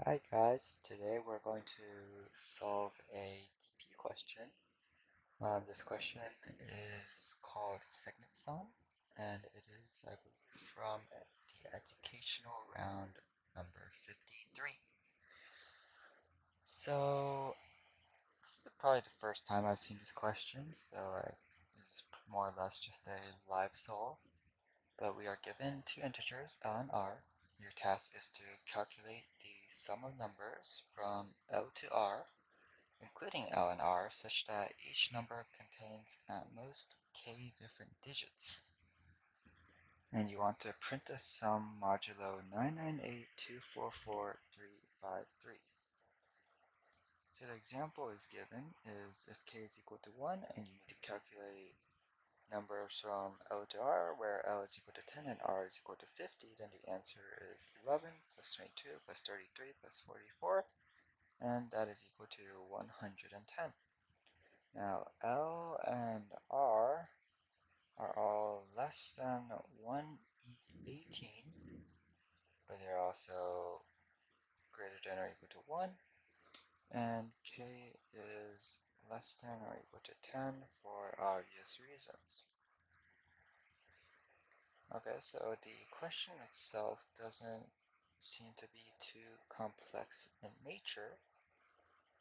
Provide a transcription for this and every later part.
Hi guys, today we're going to solve a DP question. This question is called segment sum, and it is, I believe, from the educational round number 53. So, this is probably the first time I've seen this question, so it's more or less just a live solve. But we are given two integers, L and R. Your task is to calculate the sum of numbers from L to R, including L and R, such that each number contains at most k different digits. And you want to print the sum modulo 998244353. So the example is given is if k is equal to 1 and you need to calculate numbers from L to R, where L is equal to 10 and R is equal to 50, then the answer is 11 plus 22 plus 33 plus 44, and that is equal to 110. Now, L and R are all less than 1e18, but they're also greater than or equal to 1, and k is less than or equal to 10 for obvious reasons. Okay, so the question itself doesn't seem to be too complex in nature.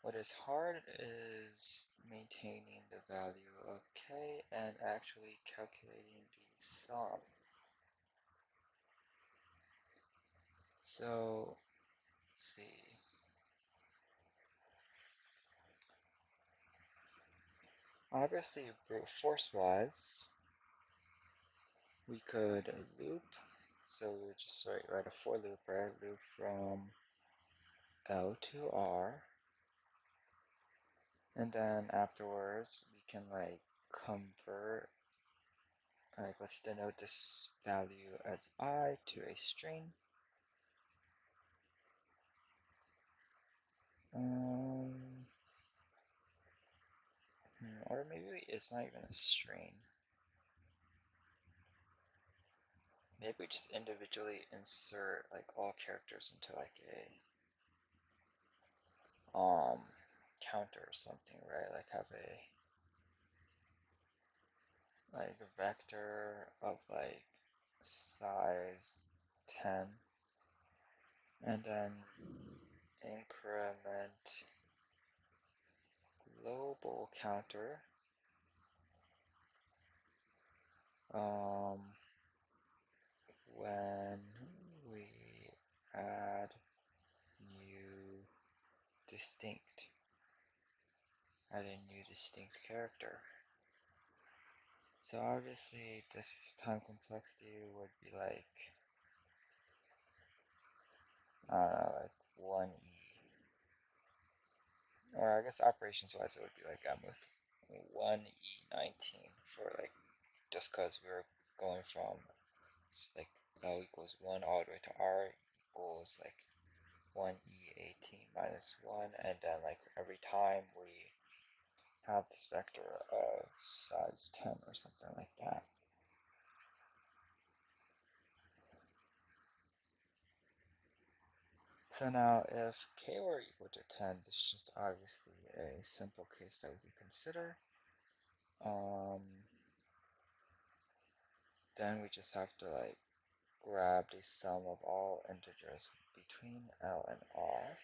What is hard is maintaining the value of k and actually calculating the sum. So, let's see. Obviously, brute force wise, we could loop. So we would just write a for loop, right? Loop from L to R. And then afterwards, we can convert, let's denote this value as I to a string. Or maybe it's not even a string. Maybe we just individually insert all characters into a counter or something, right? Have a vector of size 10, and then increment global counter when we add new distinct character. So obviously this time complexity would be I don't know, 1e. Or I guess operations wise it would be with 1e19 for just because we were going from L equals 1 all the way to R equals 1e18 minus 1, and then every time we have this vector of size 10 or something like that. So now if k were equal to 10, this is just obviously a simple case that we could consider. Then we just have to grab the sum of all integers between L and R.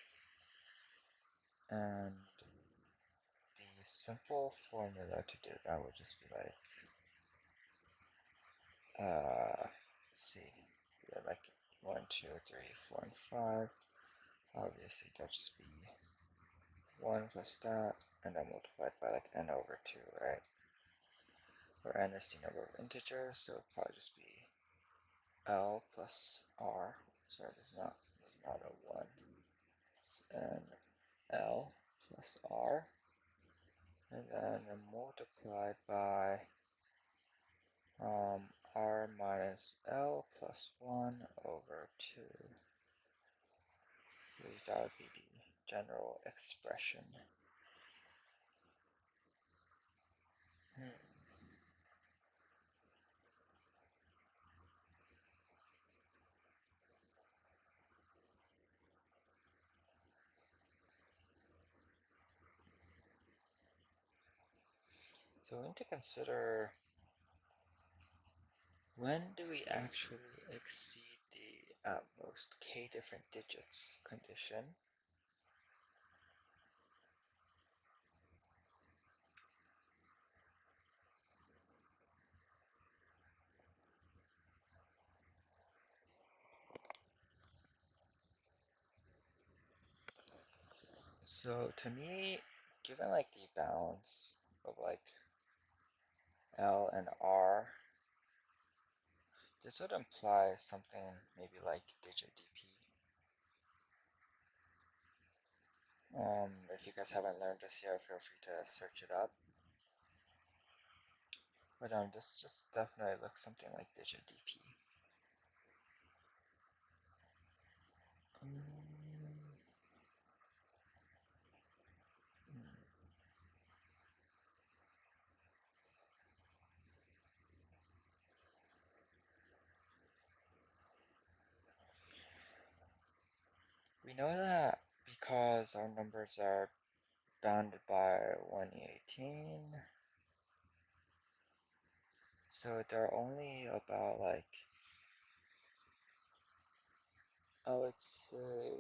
And the simple formula to do that would just be let's see, we have 1, 2, 3, 4, and 5. Obviously, that'll just be 1 plus that, and then multiplied by n over 2, right? Where n is the number of integers, so it'll probably just be L plus R. Sorry, this is not a 1. It's an L plus R, and then multiplied by R minus L plus 1 over 2. That would be the general expression. So we need to consider, when do we actually exceed the at most k different digits condition? So to me, given like the balance of like L and R, this would imply something maybe like digit dp. If you guys haven't learned this yet, feel free to search it up. But this just definitely looks something like digit dp. We know that because our numbers are bounded by 118, so there are only about like, I would say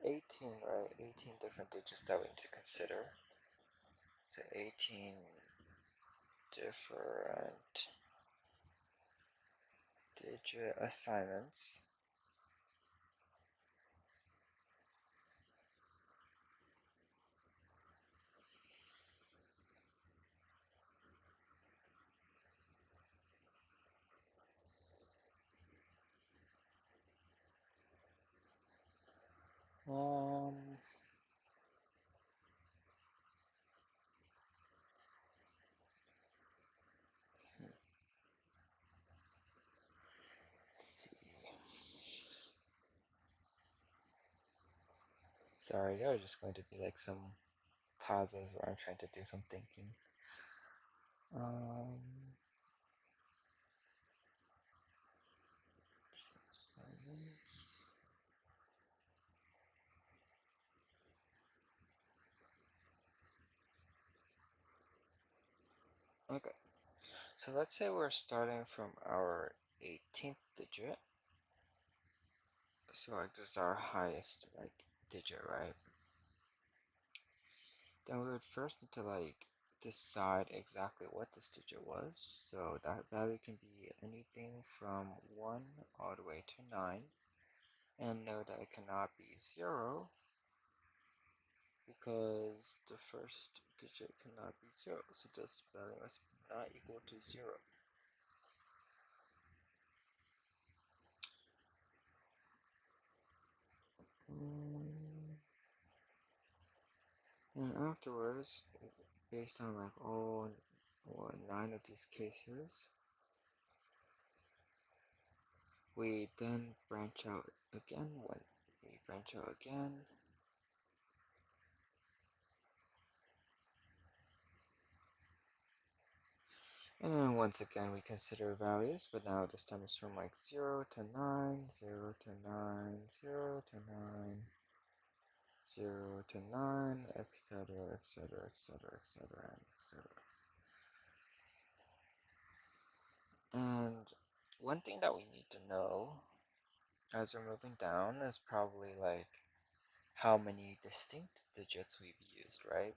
18, right? 18 different digits that we need to consider. So 18 different digit assignments. Um, let's see. Sorry, there are just going to be like some pauses where I'm trying to do some thinking. Um, assignments. Okay, so let's say we're starting from our 18th digit. So like this is our highest like digit, right? Then we would first need to like decide exactly what this digit was. So that value can be anything from 1 all the way to 9. And note that it cannot be 0 because the first digit cannot be 0. So this value must not equal to 0. And afterwards, based on like all 9 of these cases, we then branch out again. When we branch out again, and then once again we consider values, but now this time it's from like 0 to 9, 0 to 9, 0 to 9, 0 to 9, etc., etc., etc., etc., etc. And one thing that we need to know as we're moving down is probably like how many distinct digits we've used, right?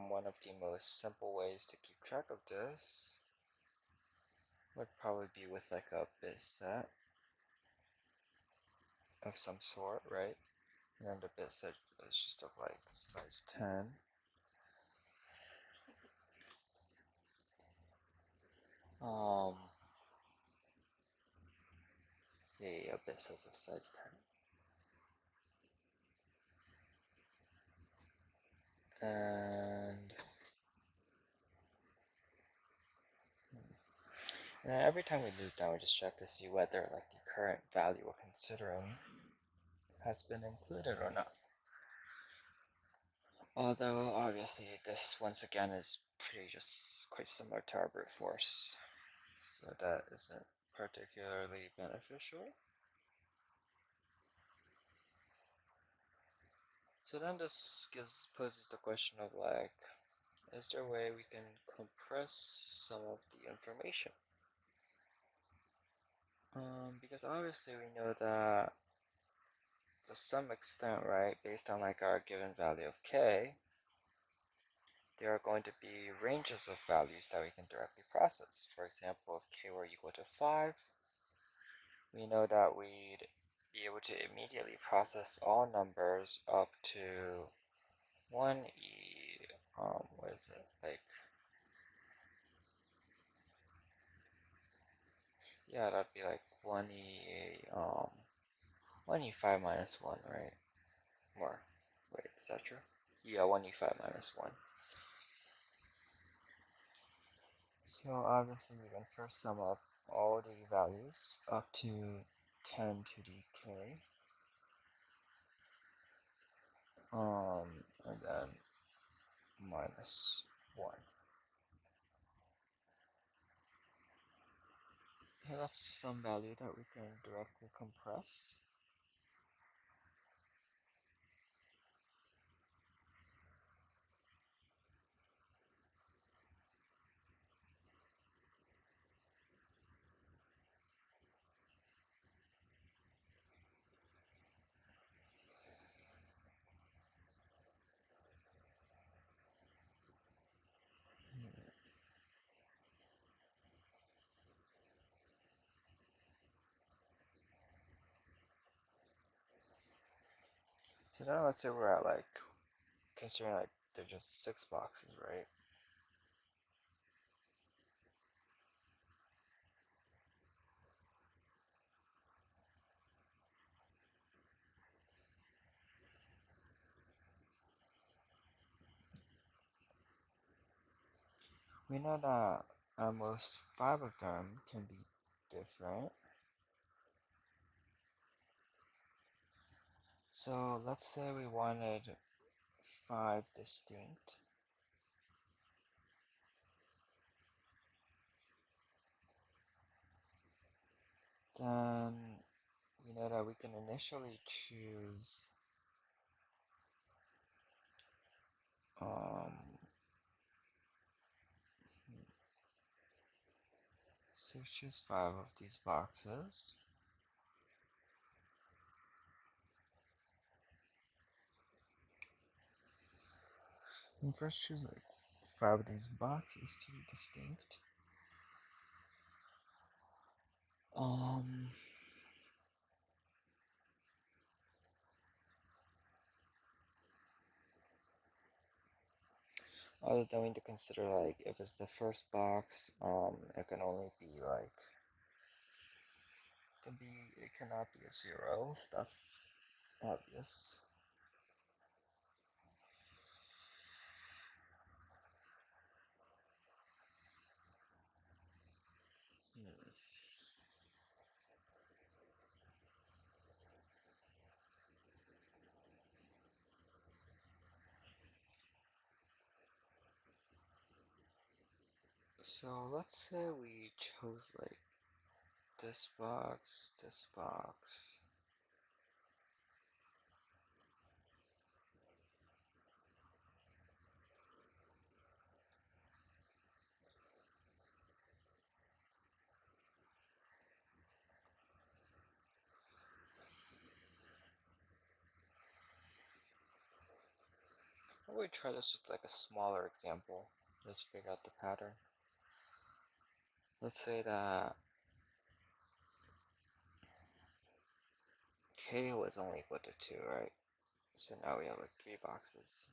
One of the most simple ways to keep track of this would probably be with like a bit set of some sort, right? And the bit set is just of like size 10. Um, say a bit set of size 10. And every time we move down, we just check to see whether like the current value we're considering has been included or not. Although obviously this once again is pretty just quite similar to our brute force, so that isn't particularly beneficial. So then this poses the question of like, is there a way we can compress some of the information? Because obviously we know that to some extent, right, based on like our given value of k, there are going to be ranges of values that we can directly process. For example, if k were equal to 5, we know that we'd be able to immediately process all numbers up to 1e, what is it, like, yeah, that'd be like 1e5 minus 1, right? Or, wait, is that true? Yeah, 1e5 minus 1. So obviously we can first sum up all the values up to 10 to the k, and then minus 1. Okay, that's some value that we can directly compress. So now let's say we're at like, considering like there's just 6 boxes, right? We know that at most 5 of them can be different. So let's say we wanted 5 distinct. Then we know that we can initially choose um, so choose 5 of these boxes. And first choose like 5 of these boxes to be distinct. Um, Other than we need to consider like if it's the first box, it can only be like it cannot be a 0. That's obvious. Hmm. So let's say we chose like this box, this box. Why don't we try this with like a smaller example? Just figure out the pattern. Let's say that k was only equal to 2, right? So now we have like 3 boxes.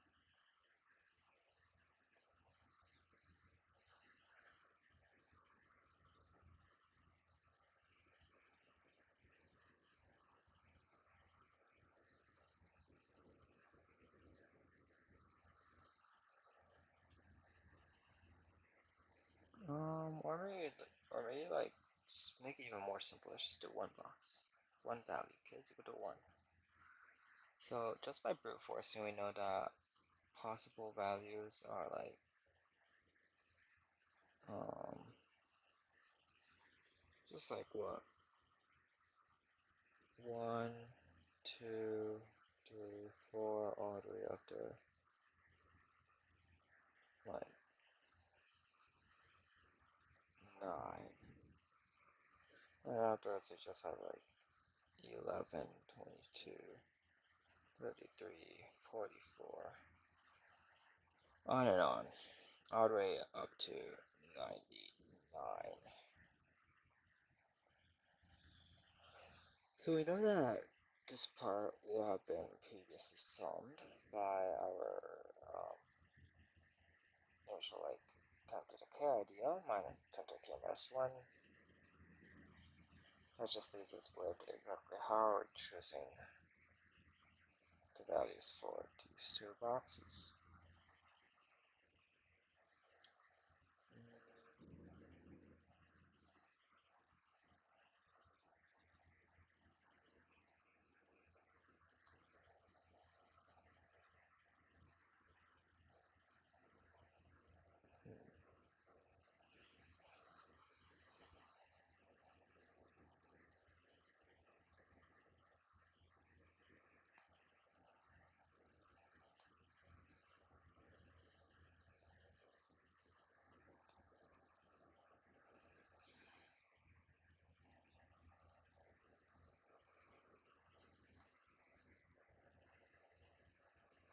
Or maybe like make it even more simple. Let's just do one box, one value. K is equal to 1. So just by brute forcing, we know that possible values are like um, just like what 1, 2, 3, 4, all the way up to like 9. And afterwards you just have like 11, 22, 33, 44, on and on, all the way up to 99. So we know that this part will have been previously summed by our initial like 10 to the k idea minus 10 to the k minus 1. That just leaves us with exactly how we're choosing the values for these two boxes.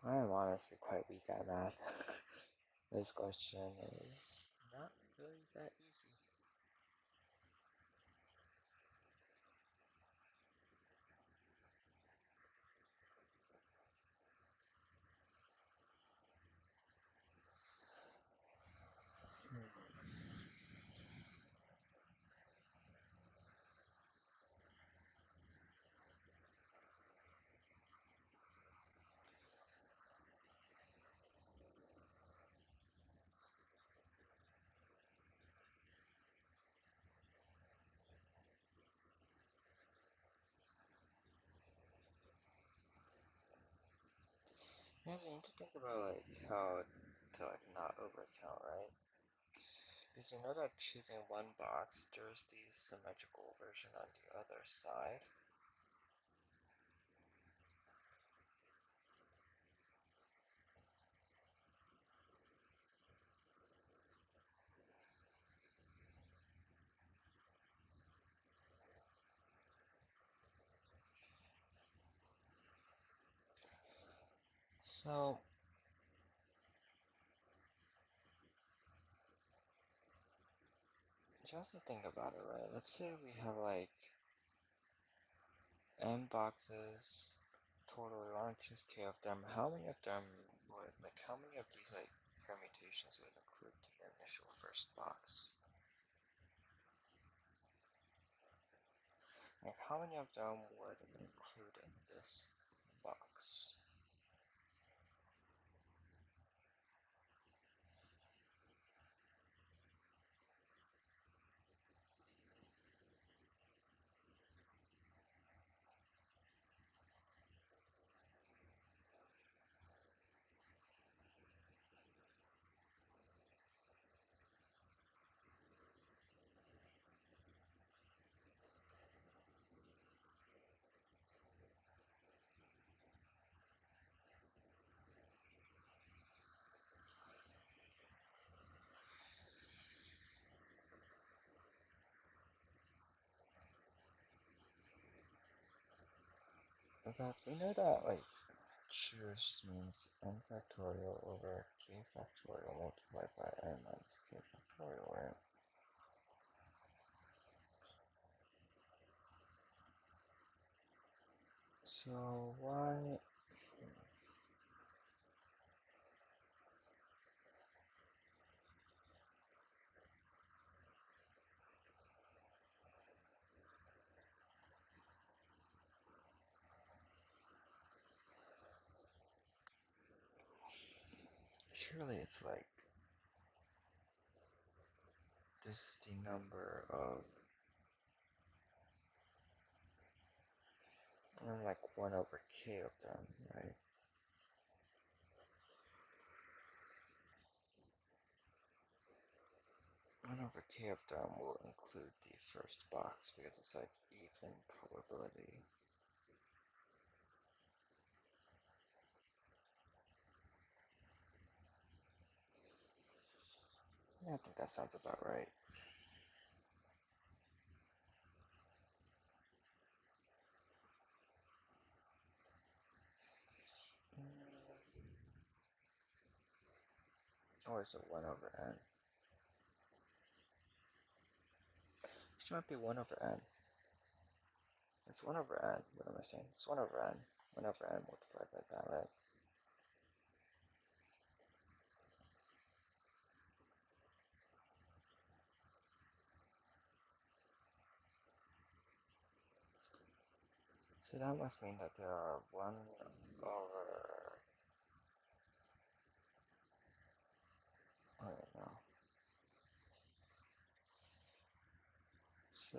I am honestly quite weak at math. This question is not really that easy. Yes, you need to think about like how to like not overcount, right? Because you know that choosing one box, there's the symmetrical version on the other side. So just to think about it, right? Let's say we have like n boxes total. We want to choose k of them. How many of them would, like, how many of these like permutations would include the initial first box? Like, how many of them would include in this box? But we know that like choose means n factorial over k factorial multiplied by n minus k factorial, right? So why? Surely it's like this is the number of like 1 over k of them, right? 1 over k of them will include the first box because it's like even probability. I think that sounds about right. Or is it 1 over n? It might be 1 over n. It's 1 over n. What am I saying? It's 1 over n. 1 over n multiplied by that, right? So that must mean that there are 1 over... I don't know. So...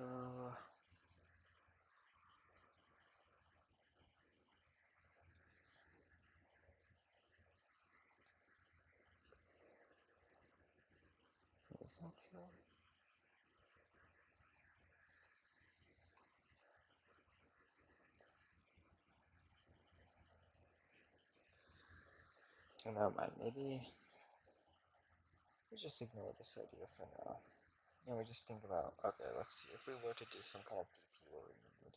Is that true? Oh, never mind. Maybe we just ignore this idea for now. And we just think about, okay, let's see, if we were to do some kind of DP, what would we need?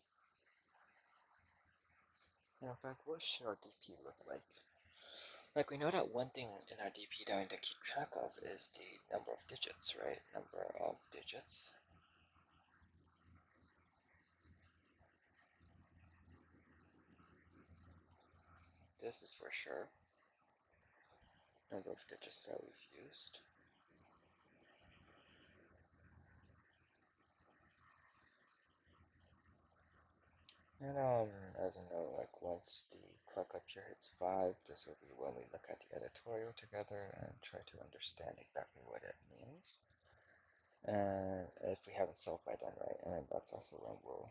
And in fact, what should our DP look like? Like, we know that one thing in our DP that we need to keep track of is the number of digits, right? Number of digits. This is for sure. Number of digits that we've used. And I don't know, like once the clock up here hits 5, this will be when we look at the editorial together and try to understand exactly what it means. And if we haven't solved by then, right? And that's also when we'll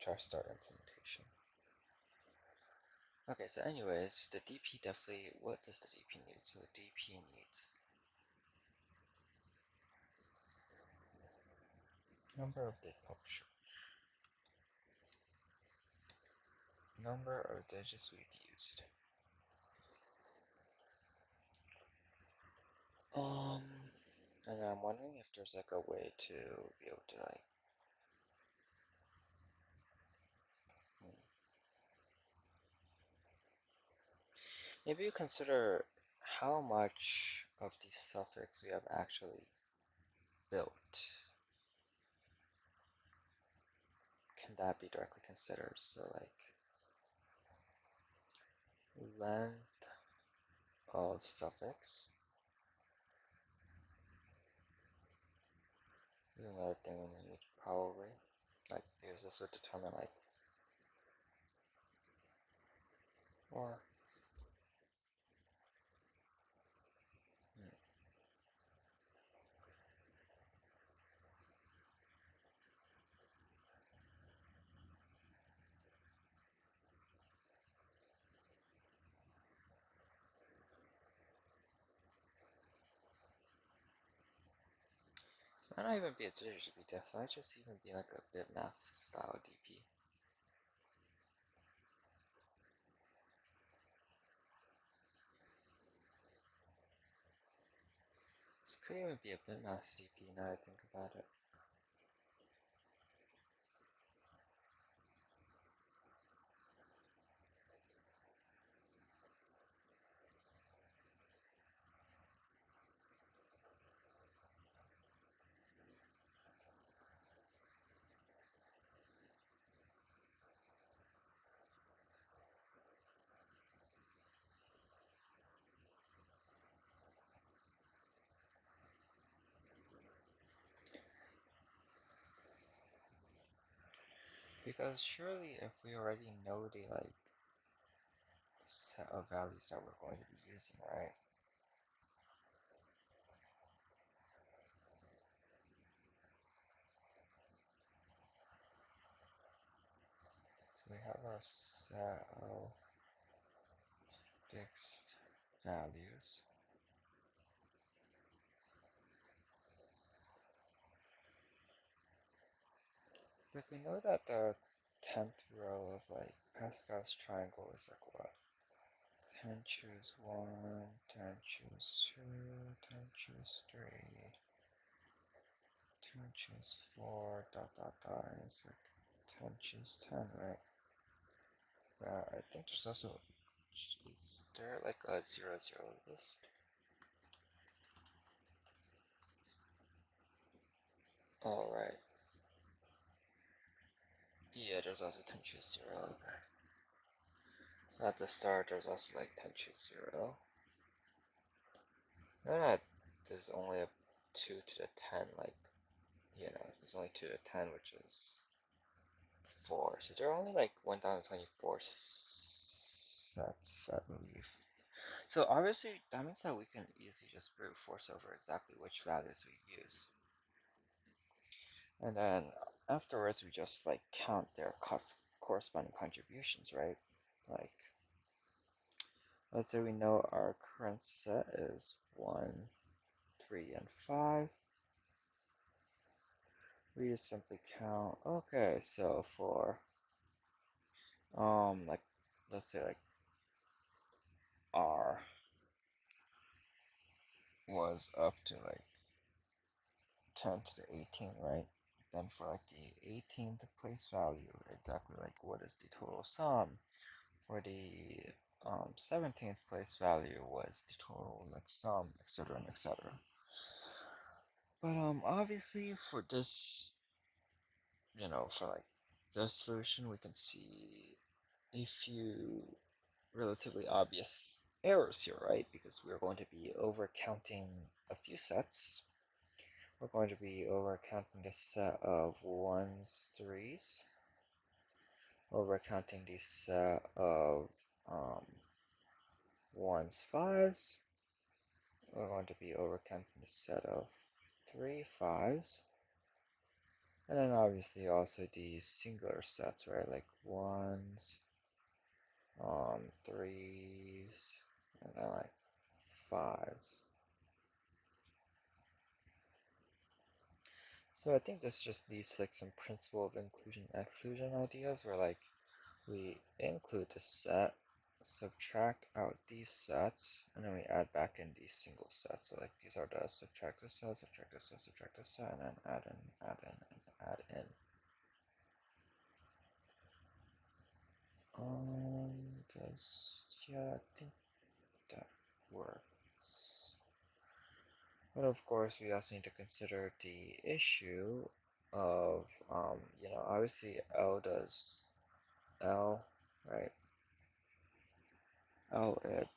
try to start implementation. Okay, so anyways, the DP definitely, what does the DP need? So the DP needs number of number of digits we've used. And I'm wondering if there's like a way to be able to like, maybe you consider how much of the suffix we have actually built. Can that be directly considered? So like length of suffix is another thing we need probably. Like because this would determine like, or might not even be a digit def, so might just even be like a bit mask style DP. This could even be a bit mask DP now I think about it. Because surely if we already know the like set of values that we're going to be using, right? So we have our set of fixed values. Like we know that the 10th row of like Pascal's triangle is like what? 10 choose 1, 10 choose 2, 10 choose 3, 10 choose 4, dot dot dot, and it's like 10 choose 10, right? I think there's also, is there like a 0, 0 list? Alright. Yeah, there's also 10 choose 0, okay. So at the start, there's also like 10 choose 0. No, there's only a 2 to the 10, like, there's only 2 to the 10, which is 4. So there are only like 1024 sets, I believe. So obviously, that means that we can easily just brute force over exactly which values we use. And then afterwards, we just like count their corresponding contributions, right? Like, let's say we know our current set is 1, 3, and 5. We just simply count, okay, so for, like, let's say like R was up to like 10 to the 18, right? Then for like the 18th place value, exactly like what is the total sum? For the 17th place value was the total like sum, etc. and etc. But obviously for this, for like this solution, we can see a few relatively obvious errors here, right? Because we're going to be overcounting a few sets. We're going to be overcounting the set of 1s, 3s. Overcounting the set of 1s, 5s. We're going to be overcounting the set of 3 5s. And then obviously also the singular sets, right? Like 1s, 3s, and then like 5s. So I think this just leads to like some principle of inclusion and exclusion ideas where like we include the set, subtract out these sets, and then we add back in these single sets. So like these are the subtract the set, subtract the set, subtract the set, and then add in, add in, and add in. Yeah, I think that works. But of course, we also need to consider the issue of, obviously L, right? It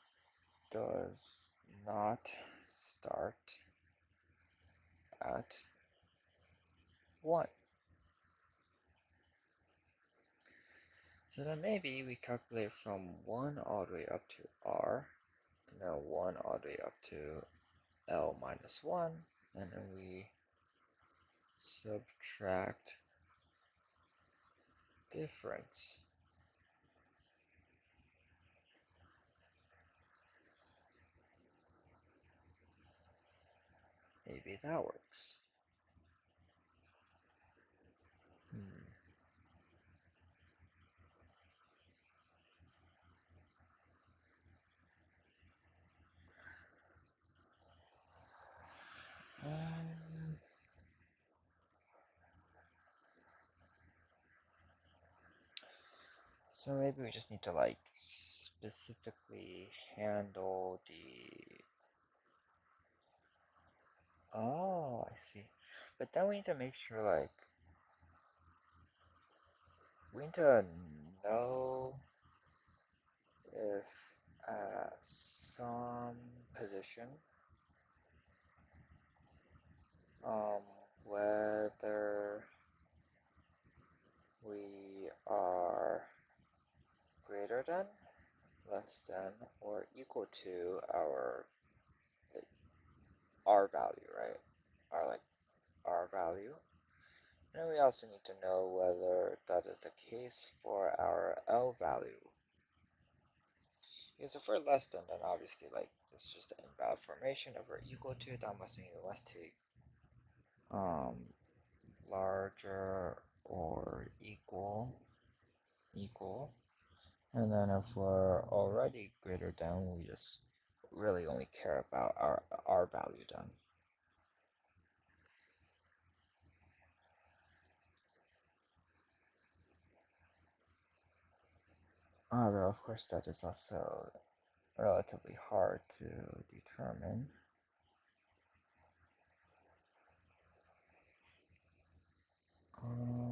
does not start at 1. So then maybe we calculate from 1 all the way up to R, and then 1 all the way up to L minus 1, and then we subtract difference. Maybe that works. Hmm. Um, so maybe we just need to like specifically handle the. Oh, I see. But then we need to make sure like we need to know if at some position, um, whether we are greater than, less than, or equal to our like, R value, right? Our value. And we also need to know whether that is the case for our L value. Because if we're less than, then obviously like this is just an invalid formation. If we're equal to, that must mean we must take um larger or equal, And then if we're already greater than, we just really only care about our value then. Although of course that is also relatively hard to determine. Um,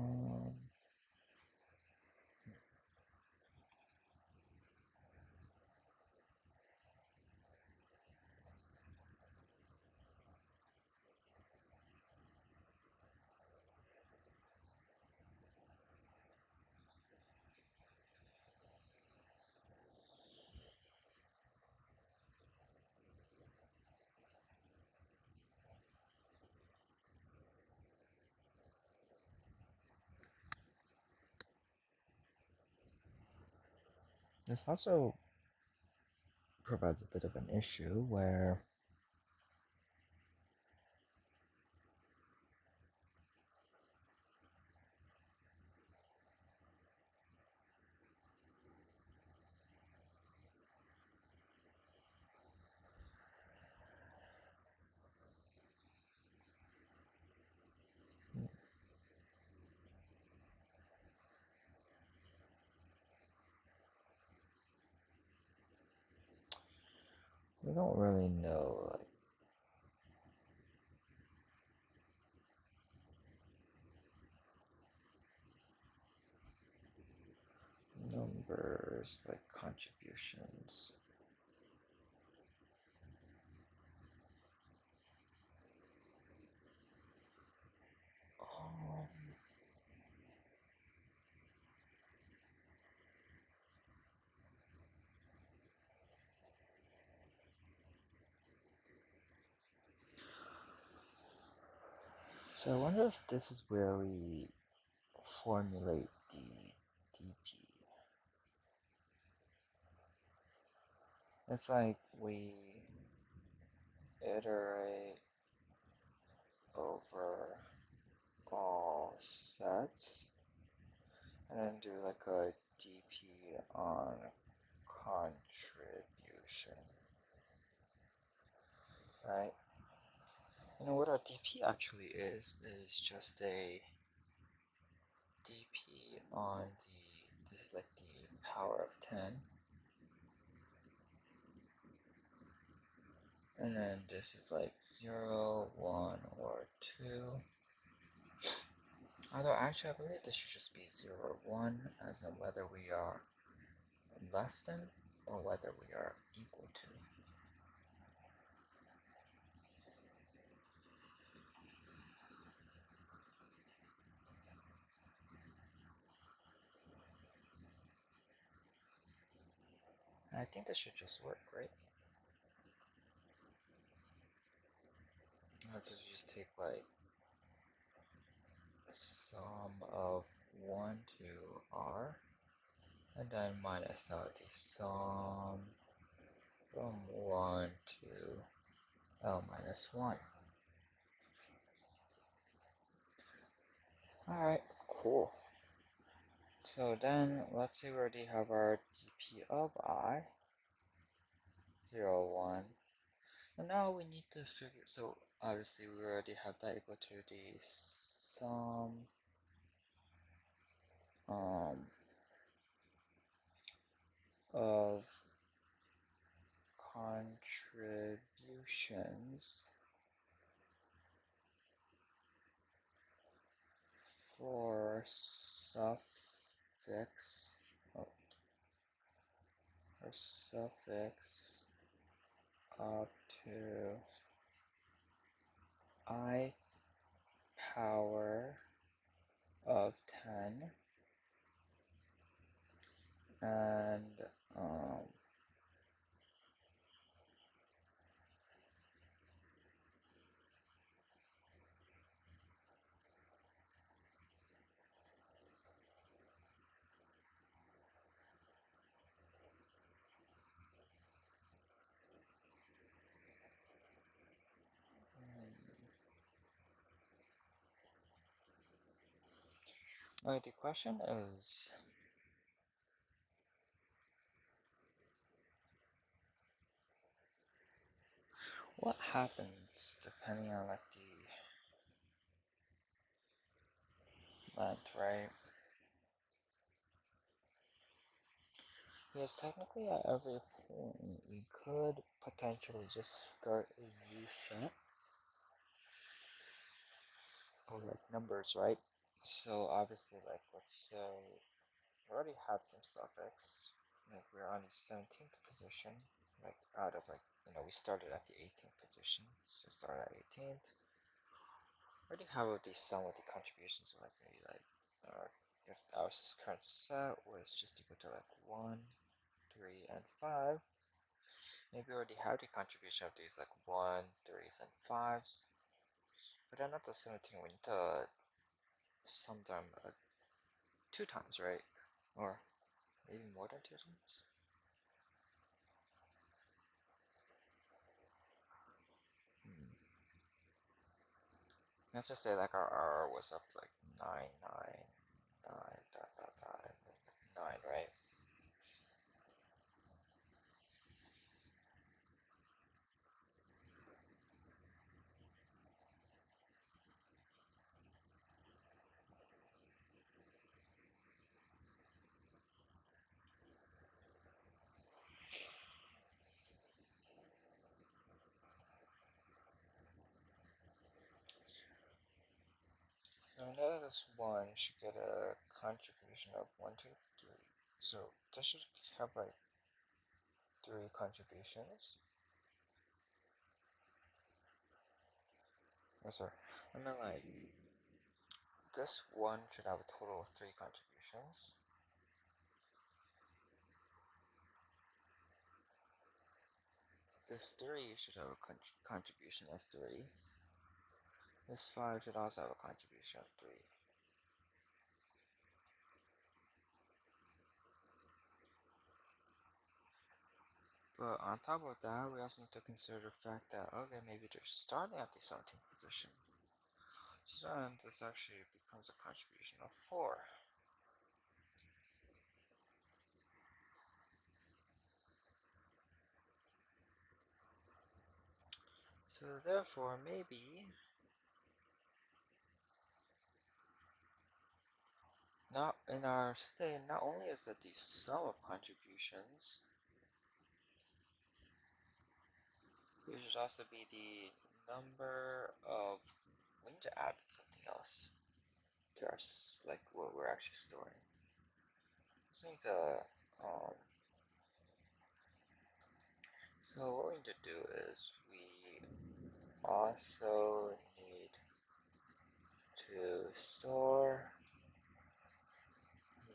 this also provides a bit of an issue where we don't really know like numbers like contributions. Um, so I wonder if this is where we formulate the DP. It's like we iterate over all sets and then do like a DP on contribution, right? You know what a DP actually is just a DP on this is like the power of 10, and then this is like 0, 1, or 2. Although actually I believe this should just be 0 or 1, as in whether we are less than or whether we are equal to. And I think this should just work, right? I'll just take like sum of 1 to r, and then minus out the sum from 1 to L minus 1. Alright, cool. So then, let's say we already have our dp of I, 0, 1. And now we need to figure, so obviously we already have that equal to the sum of contributions for suffix oh, for suffix up to I power of 10 and um, the question is what happens depending on like the length, right? Because technically at every point we could potentially just start a new set of like numbers, right? So obviously like let's say we already had some suffix, like we're on the 17th position, like out of like, we started at the 18th position, so start at 18th. Already have the sum with the contributions, so like maybe like, if our current set was just equal to like 1, 3, and 5, maybe we already have the contribution of these like 1, 3s, and 5s, but then at the 17th we need to sum them 2 times, right? Or maybe more than 2 times? Hmm. Let's just say like our R was up like 999 dot dot dot and then 9, right? So now this one should get a contribution of 1, 2, 3. So this should have like 3 contributions. Oh, sorry. I mean like this one should have a total of 3 contributions. This 3 should have a contribution of 3. This 5 should also have a contribution of 3. But on top of that, we also need to consider the fact that, okay, maybe they're starting at the 17th position. So then this actually becomes a contribution of 4. So therefore, maybe not in our state, not only is it the sum of contributions, it should also be the number of, we need to add something else to our, like what we're actually storing. So we need to, um, so what we need to do is we also need to store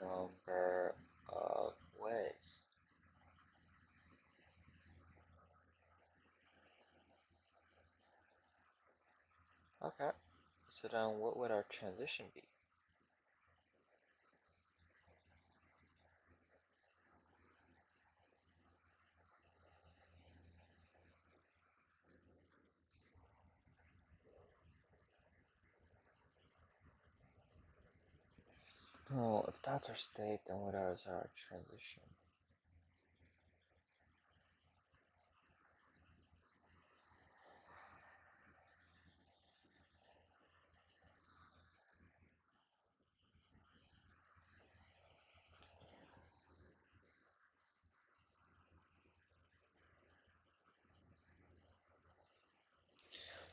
number of ways. Okay, so then what would our transition be? Oh, if that's our state, then what is our transition?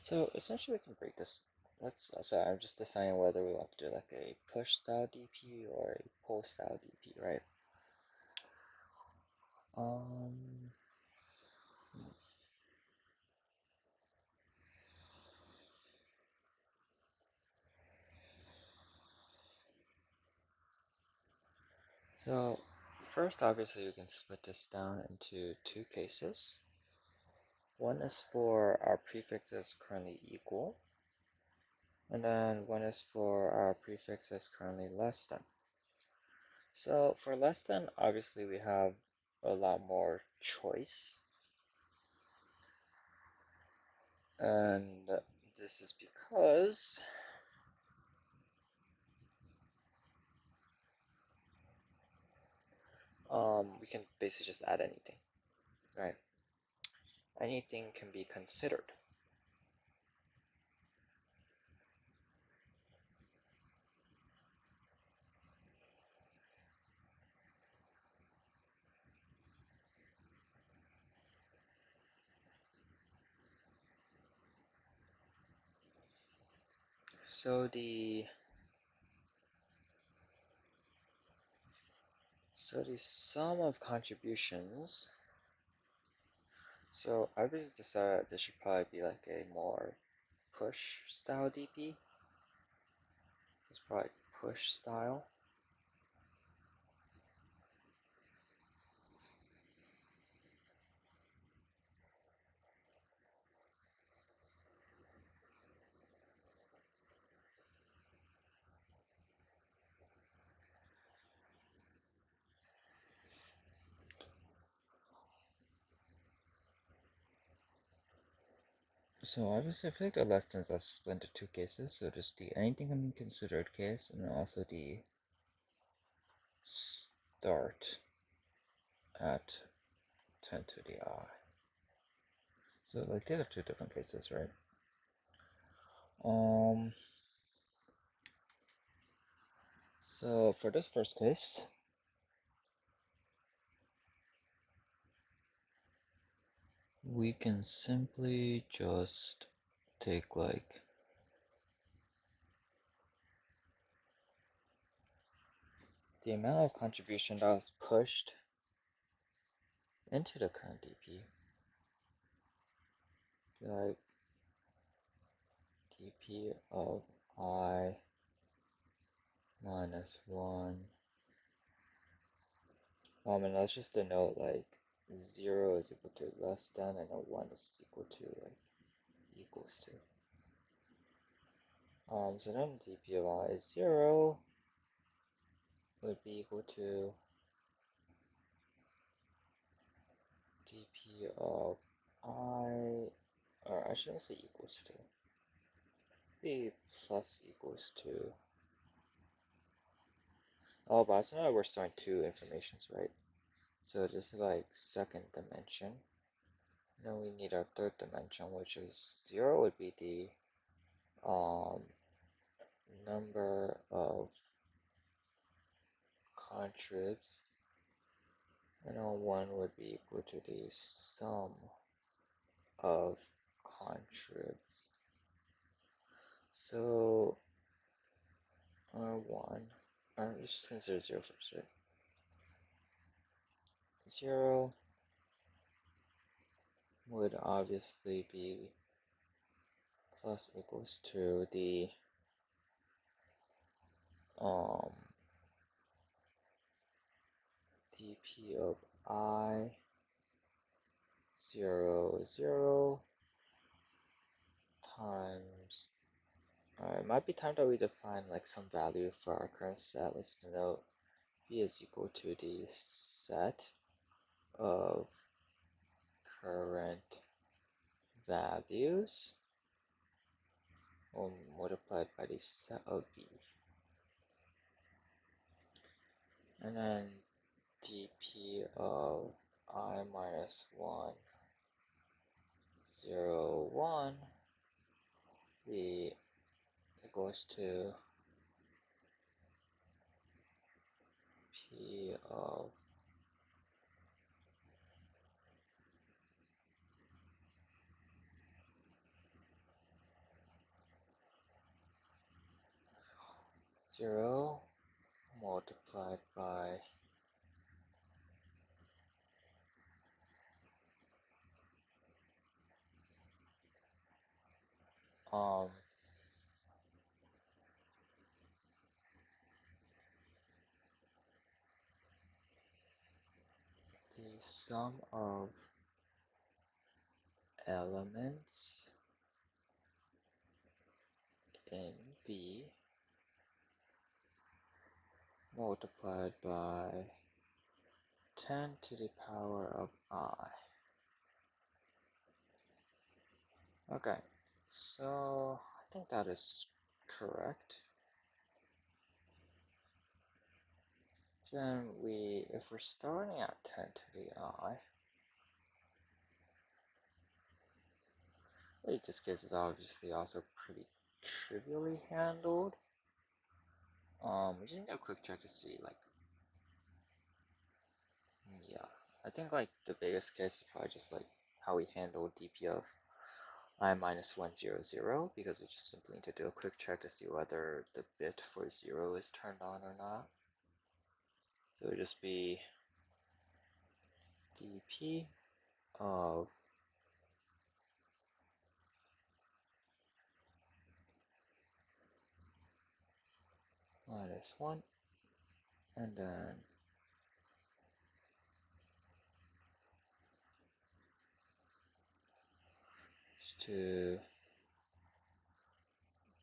So essentially we can break this. So I'm just deciding whether we want to do like a push style DP or a pull style DP, right? Um, so first obviously we can split this down into 2 cases. One is for our prefixes currently equal, and then one is for our prefixes currently less than. So for less than, obviously we have a lot more choice, and this is because we can basically just add anything, right? anything can be considered. So the sum of contributions. So I just decided this should probably be like a more push style DP. It's probably push style. So obviously I feel like the lessons are split into two cases. So just the anything can be considered case, and then also the start at 10 to the I. So like they are two different cases, right? So for this first case, we can simply just take like the amount of contribution that was pushed into the current DP, like DP of I minus 1. And let's just denote like 0 is equal to less than and a 1 is equal to like equals to. So then DP of I is 0 would be equal to DP of I, or I shouldn't say equals to, be plus equals to. Oh, but so now we're storing two informations, right? So this is like second dimension. Now we need our third dimension, which is 0 would be the number of contribs, and on 1 would be equal to the sum of contribs. So R1, let's just consider 0 first, right? 0 would obviously be plus equals to the dp of I 0, 0 times, it might be time that we define like some value for our current set. Let's denote v is equal to the set of current values or multiplied by the set of v. And then dp of I minus 1, 0, 1 v equals to p of 0 multiplied by the sum of elements in V multiplied by 10 to the power of I. Okay, so I think that is correct. Then if we're starting at 10 to the I, This case is obviously also pretty trivially handled. We just need a quick check to see, like, yeah. I think, like, the biggest case is probably just, like, how we handle DP of I minus 100, because we just simply need to do a quick check to see whether the bit for 0 is turned on or not. So it would just be dp of minus 1, and then to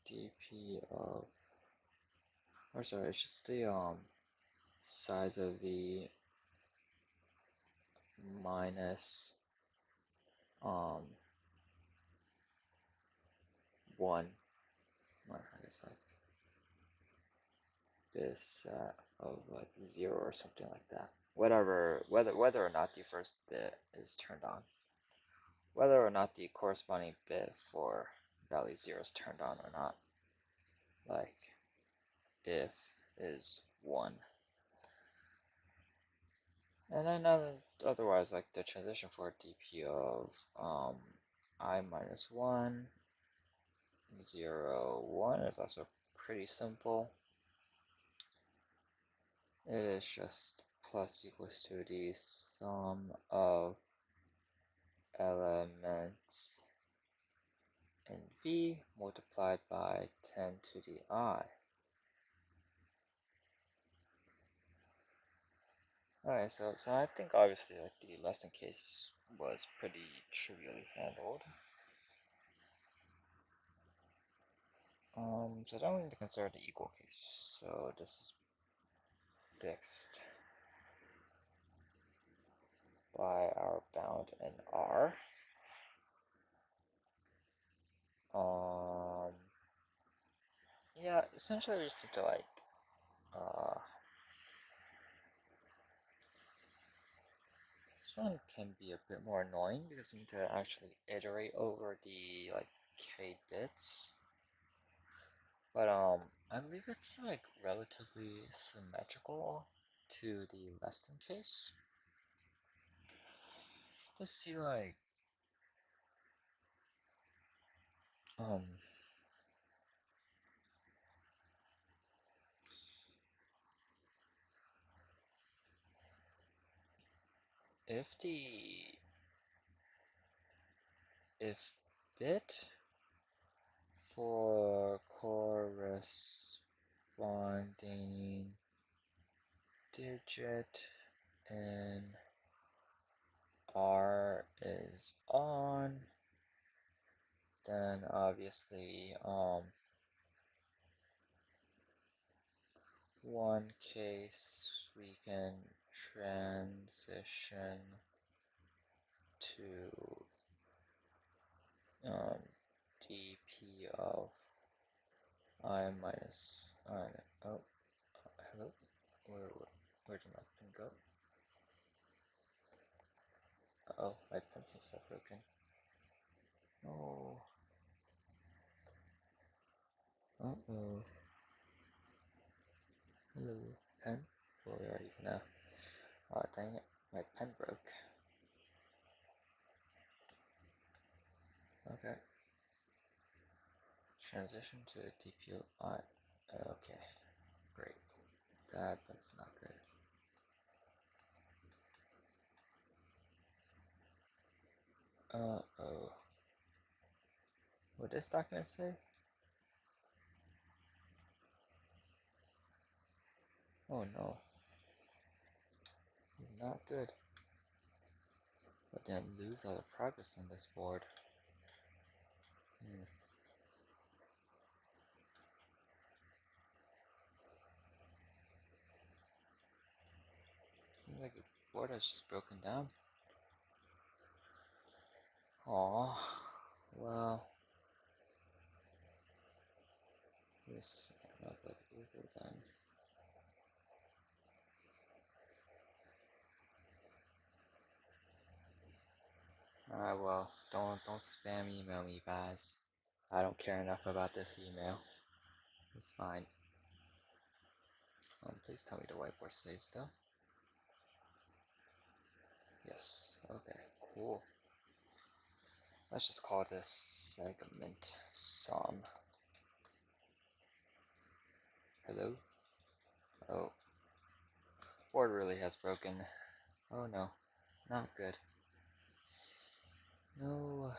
dp of, or sorry, it's just the size of the minus 1, or I guess like this of like 0 or something like that. Whatever, whether or not the first bit is turned on, whether or not the corresponding bit for value 0 is turned on or not. Like if is 1. And then otherwise, like the transition for dp of I minus 1, 0, 1 is also pretty simple. It is just plus equals to the sum of elements in V multiplied by 10 to the I. Alright, so I think obviously like the lesson case was pretty trivially handled. So then we need to consider the equal case. So this is fixed by our bound in R. Yeah, essentially we just need to like this one can be a bit more annoying because we need to actually iterate over the like k bits. But I believe it's like relatively symmetrical to the less than case. Let's see like um if bit for corresponding digit in R is on, then obviously one case we can transition to dp of I minus oh hello, where did my pen go? Oh, my pen seems to have broken. Oh, uh-oh. Hello, pen? Well, where are you now? Oh, dang it, my pen broke. Okay. Transition to a DPI. Okay, great. That's not good. Uh-oh. What does this document say? Oh no. Not good. But then lose all the progress on this board. Seems like the board has just broken down. Aww. Well. This not with equal then. Alright, well, don't spam email me, guys. I don't care enough about this email. It's fine. Please tell me the whiteboard saves though. Yes. Okay. Cool. Let's just call this segment sum. Hello? Oh. Board really has broken. Oh no. Not good. No.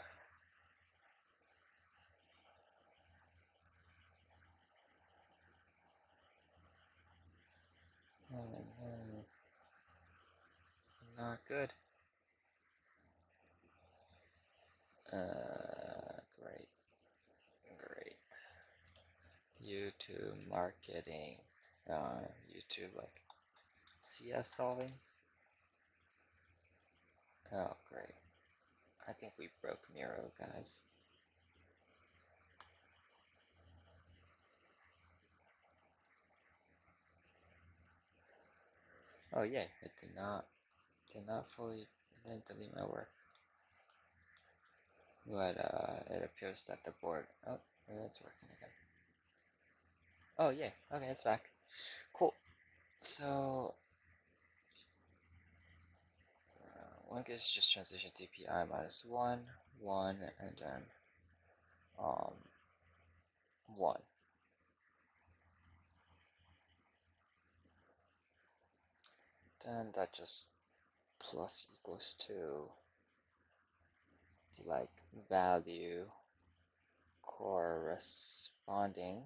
Oh no. Not good. Great. Great. YouTube marketing. YouTube like CS solving. Oh, great. I think we broke Miro, guys. Oh, yeah, it did not fully delete my work. But, it appears that the board, oh, it's working again. Oh, yeah, okay, it's back. Cool. So, one case just transition DPI minus 1, 1, and then, 1. Then that just plus equals to the, like, value corresponding,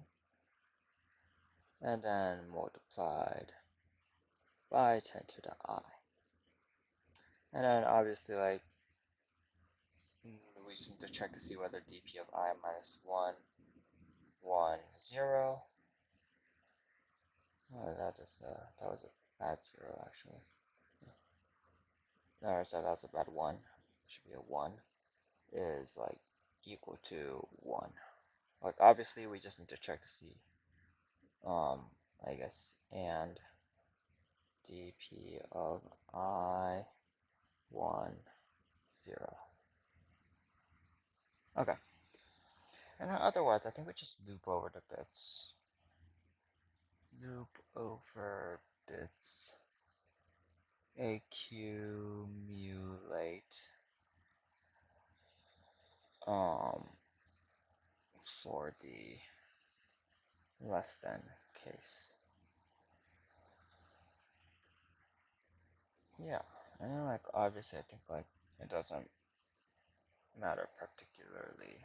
and then multiplied by 10 to the I. And then obviously, like, we just need to check to see whether dp of I minus 1, 1, 0. Oh, that was a bad 0, actually. No, so that's a bad 1. It should be a 1. Is, like, equal to 1. Like, obviously, we just need to check to see, I guess, and dp of I, 1, 0. Okay. And then otherwise, I think we just loop over the bits. Loop over bits. Accumulate for the less than case. Yeah, and like obviously I think like it doesn't matter particularly.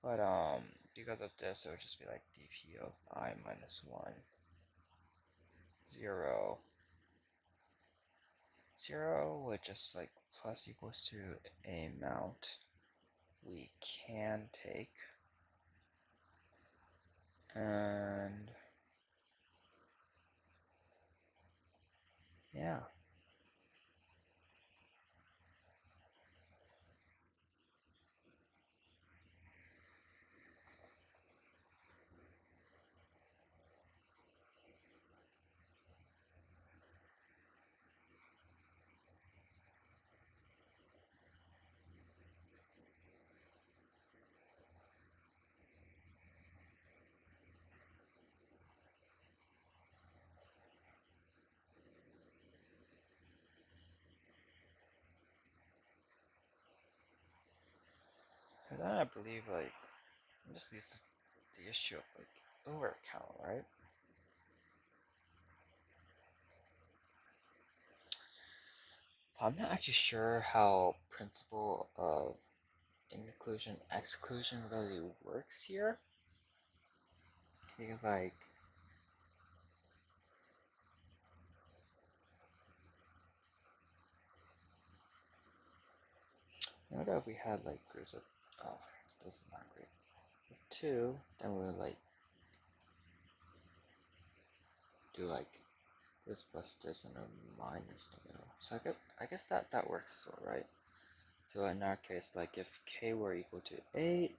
But because of this it would just be like dp of I minus 1, 0, 0 would just like plus equals to amount we can take, and yeah. And then I believe like this is the issue of like overcount, right? I'm not actually sure how principle of inclusion exclusion really works here, because like what if we had like groups of, oh, this is not great, 2, then we would like do like this plus this and a minus the middle. So I guess that works, so right. So in our case, like if k were equal to 8,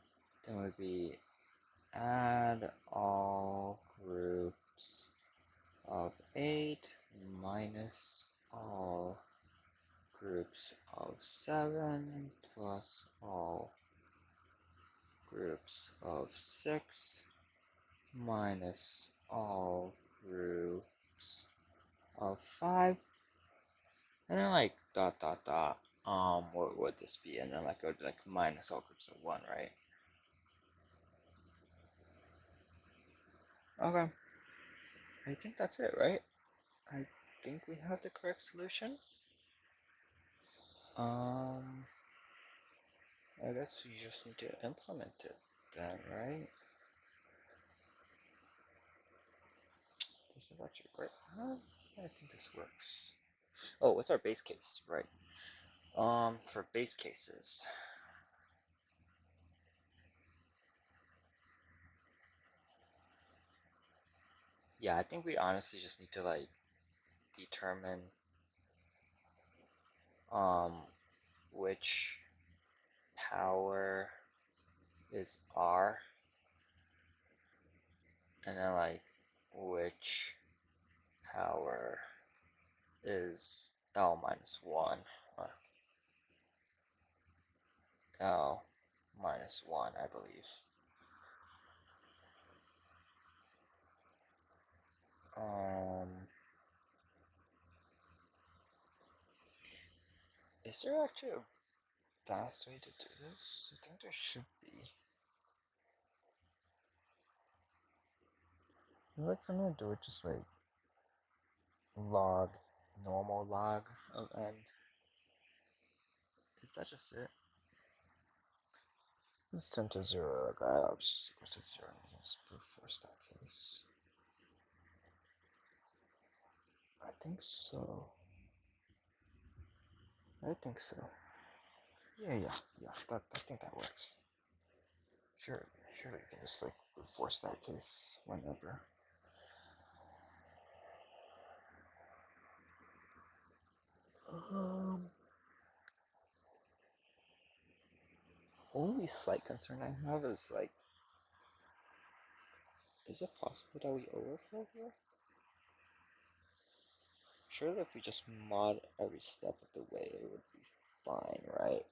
then it would be add all groups of 8 minus all groups of 7 plus all groups of 6 minus all groups of 5, and then like dot dot dot, what would this be? And then like go to like minus all groups of 1, right? Okay, I think that's it, right? I think we have the correct solution. I guess we just need to implement it then, right? This is actually great. I think this works. Oh, what's our base case, right? For base cases, yeah, I think we honestly just need to like determine um which power is R, and then like which power is L minus 1, or L minus 1, I believe. Um, is there actually a fast way to do this? I think there should be. Like, I'm gonna do it just like log, normal log of n. Is that just it? Let's turn to 0, like I was just equal to 0, and just brute force that case. I think so. I think so. Yeah, I think that works. Sure, surely you can just like brute force that case whenever. Only slight concern I have is like, is it possible that we overflow here? Surely if we just mod every step of the way, it would be fine, right?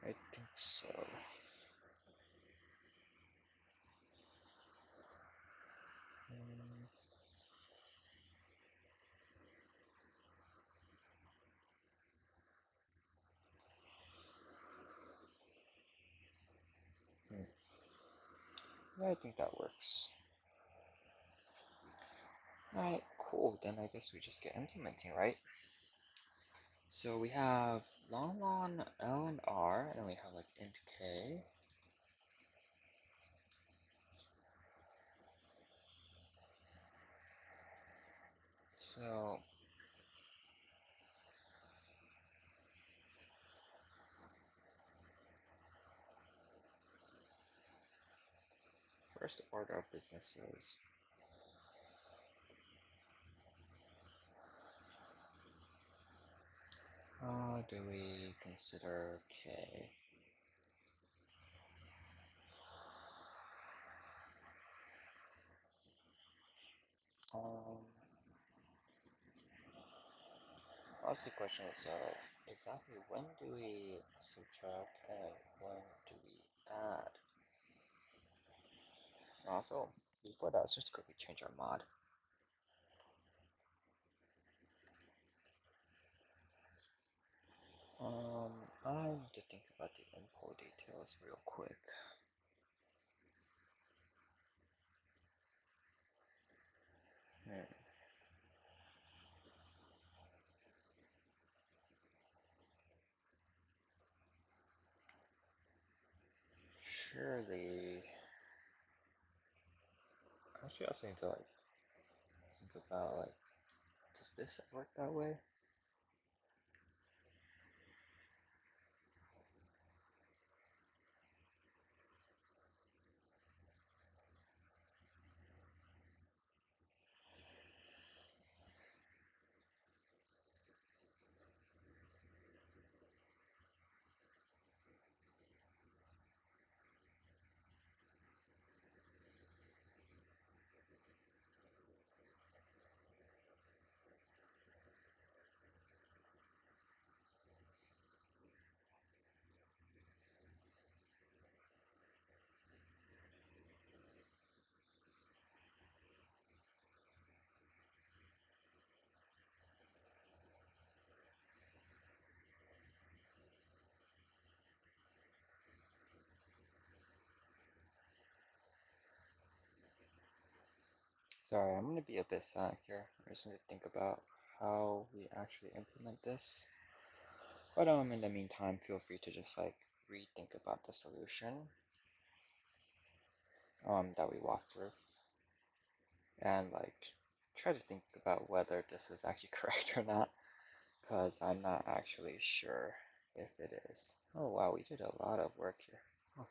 I think so. Yeah, I think that works. Alright, cool. Then I guess we just get implementing, right? So we have ln L and R, and then we have like int k. So first order of business is how do we consider k? Um, ask the question is exactly when do we subtract and when do we add? Also, before that, let's just quickly change our mod. I need to think about the import details real quick. Surely, actually, I also need to like think about like, does this work that way? Sorry, I'm going to be a bit silent here. I'm just going to think about how we actually implement this. But in the meantime, feel free to just like rethink about the solution that we walked through, and like try to think about whether this is actually correct or not, because I'm not actually sure if it is. Oh wow, we did a lot of work here. Oh.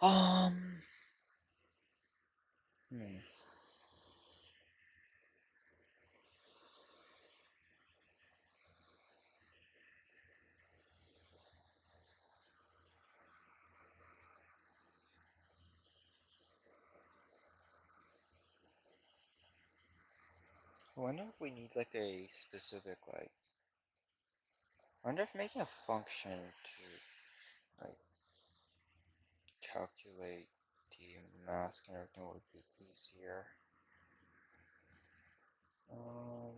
Um, hmm. I wonder if we need like a specific like. I wonder if making a function to like calculate the mask and everything would be easier. Um,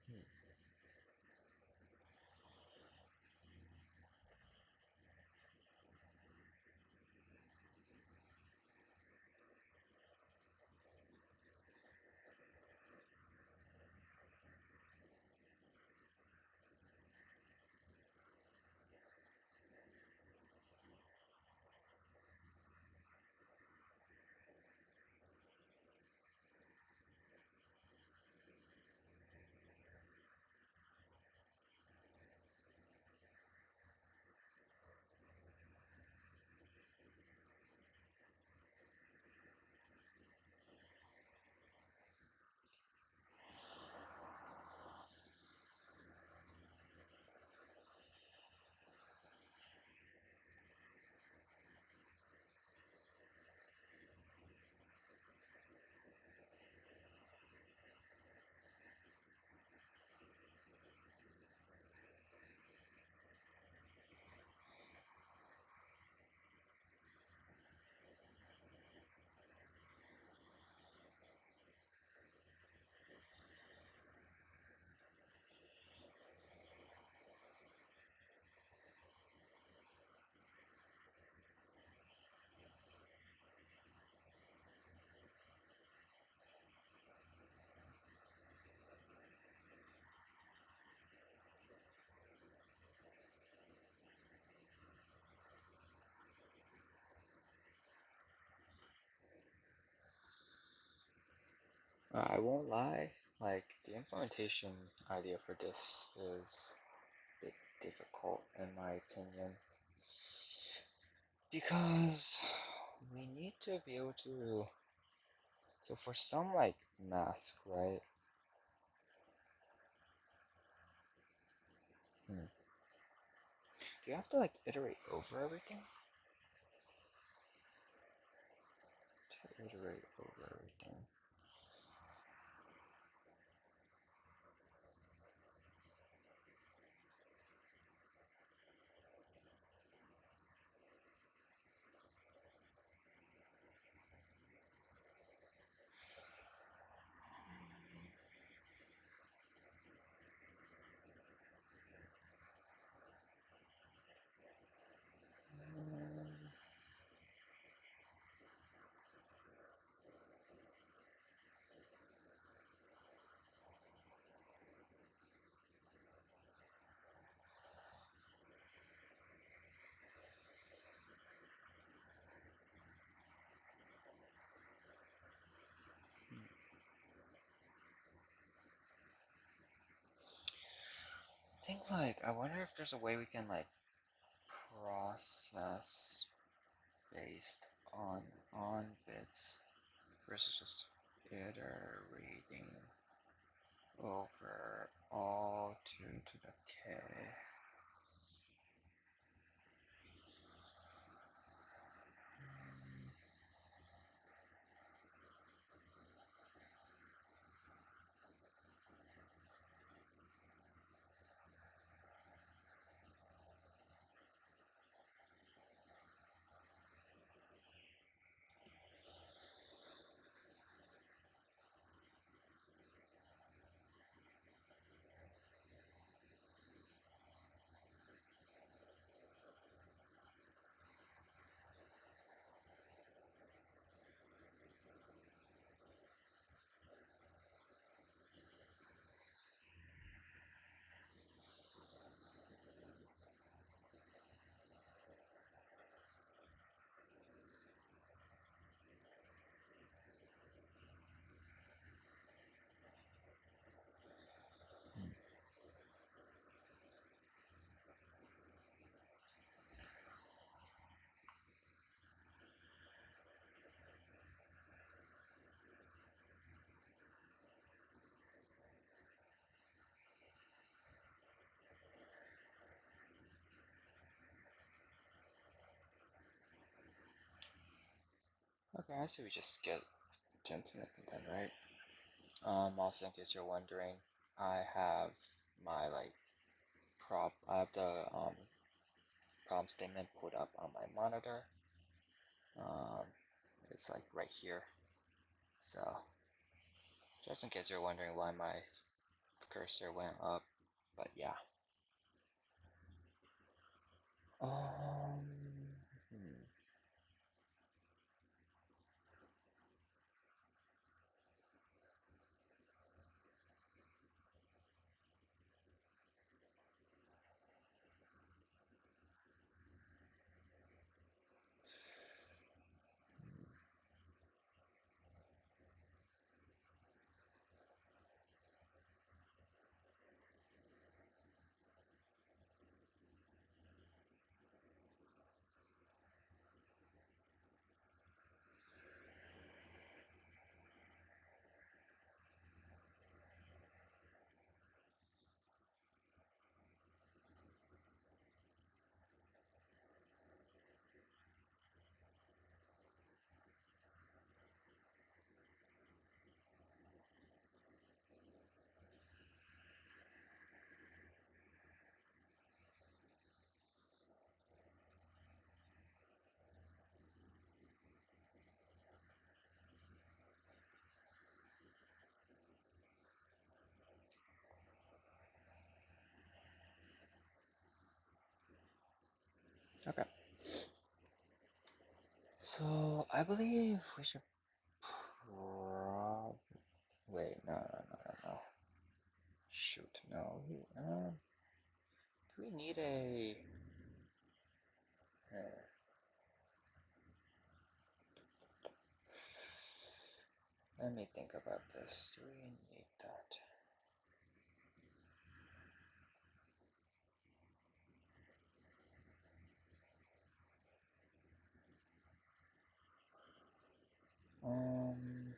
hmm. I won't lie, like the implementation idea for this is a bit difficult in my opinion because we need to be able to, so for some like mask, right? Hmm. Do you have to like iterate over everything? To iterate over everything. I think like I wonder if there's a way we can like process based on bits versus just iterating over all 2 to the k. Okay, I see we just get to infinite then, right? Also in case you're wondering, I have my like I have the problem statement put up on my monitor. Um, it's like right here. So just in case you're wondering why my cursor went up, but yeah. Um, hmm. Okay. So I believe we should wait, no. Shoot, no. Do we need a Let me think about this. Do we need that? Um,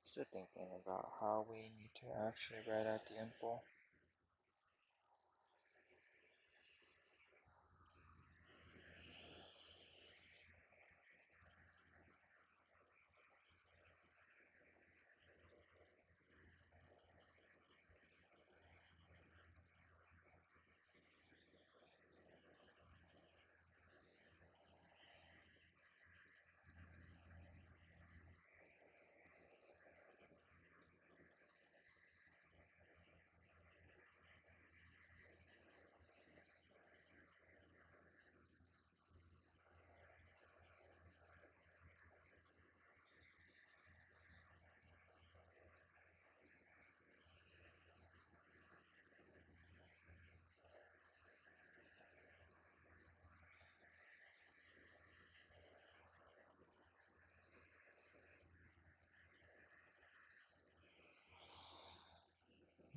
Still thinking about how we need to actually write out the info.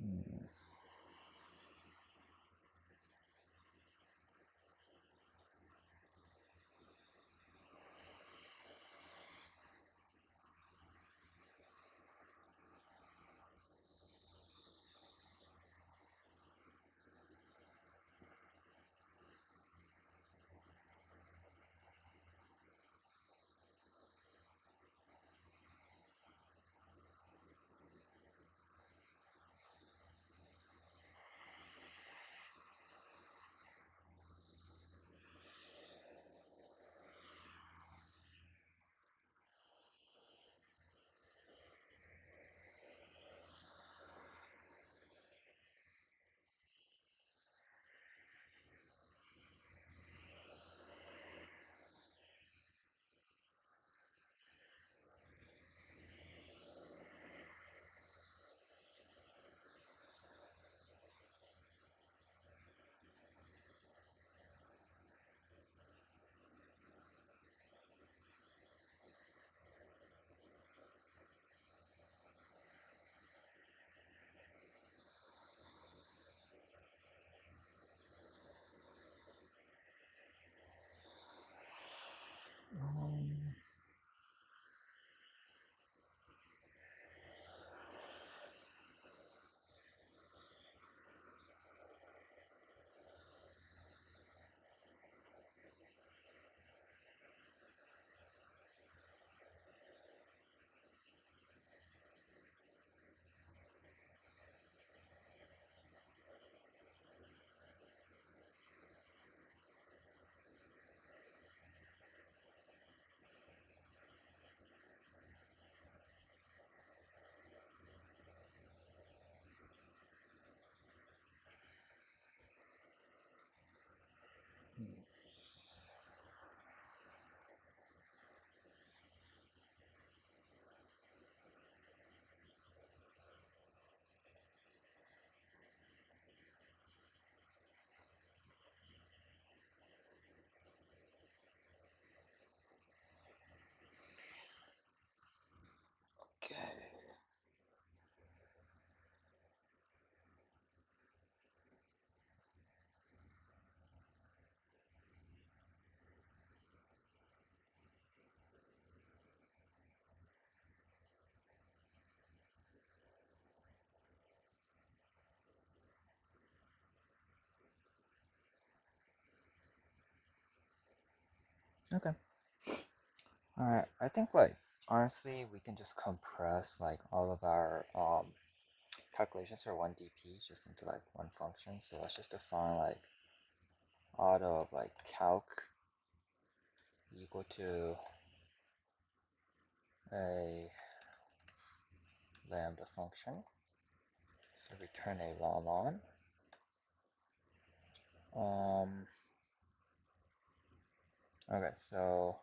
Hmm. Um, hmm. Okay. Okay. Alright, I think like honestly we can just compress like all of our calculations for 1 dp just into like one function. So let's just define like auto of like calc equal to a lambda function. So return a ln. Okay, so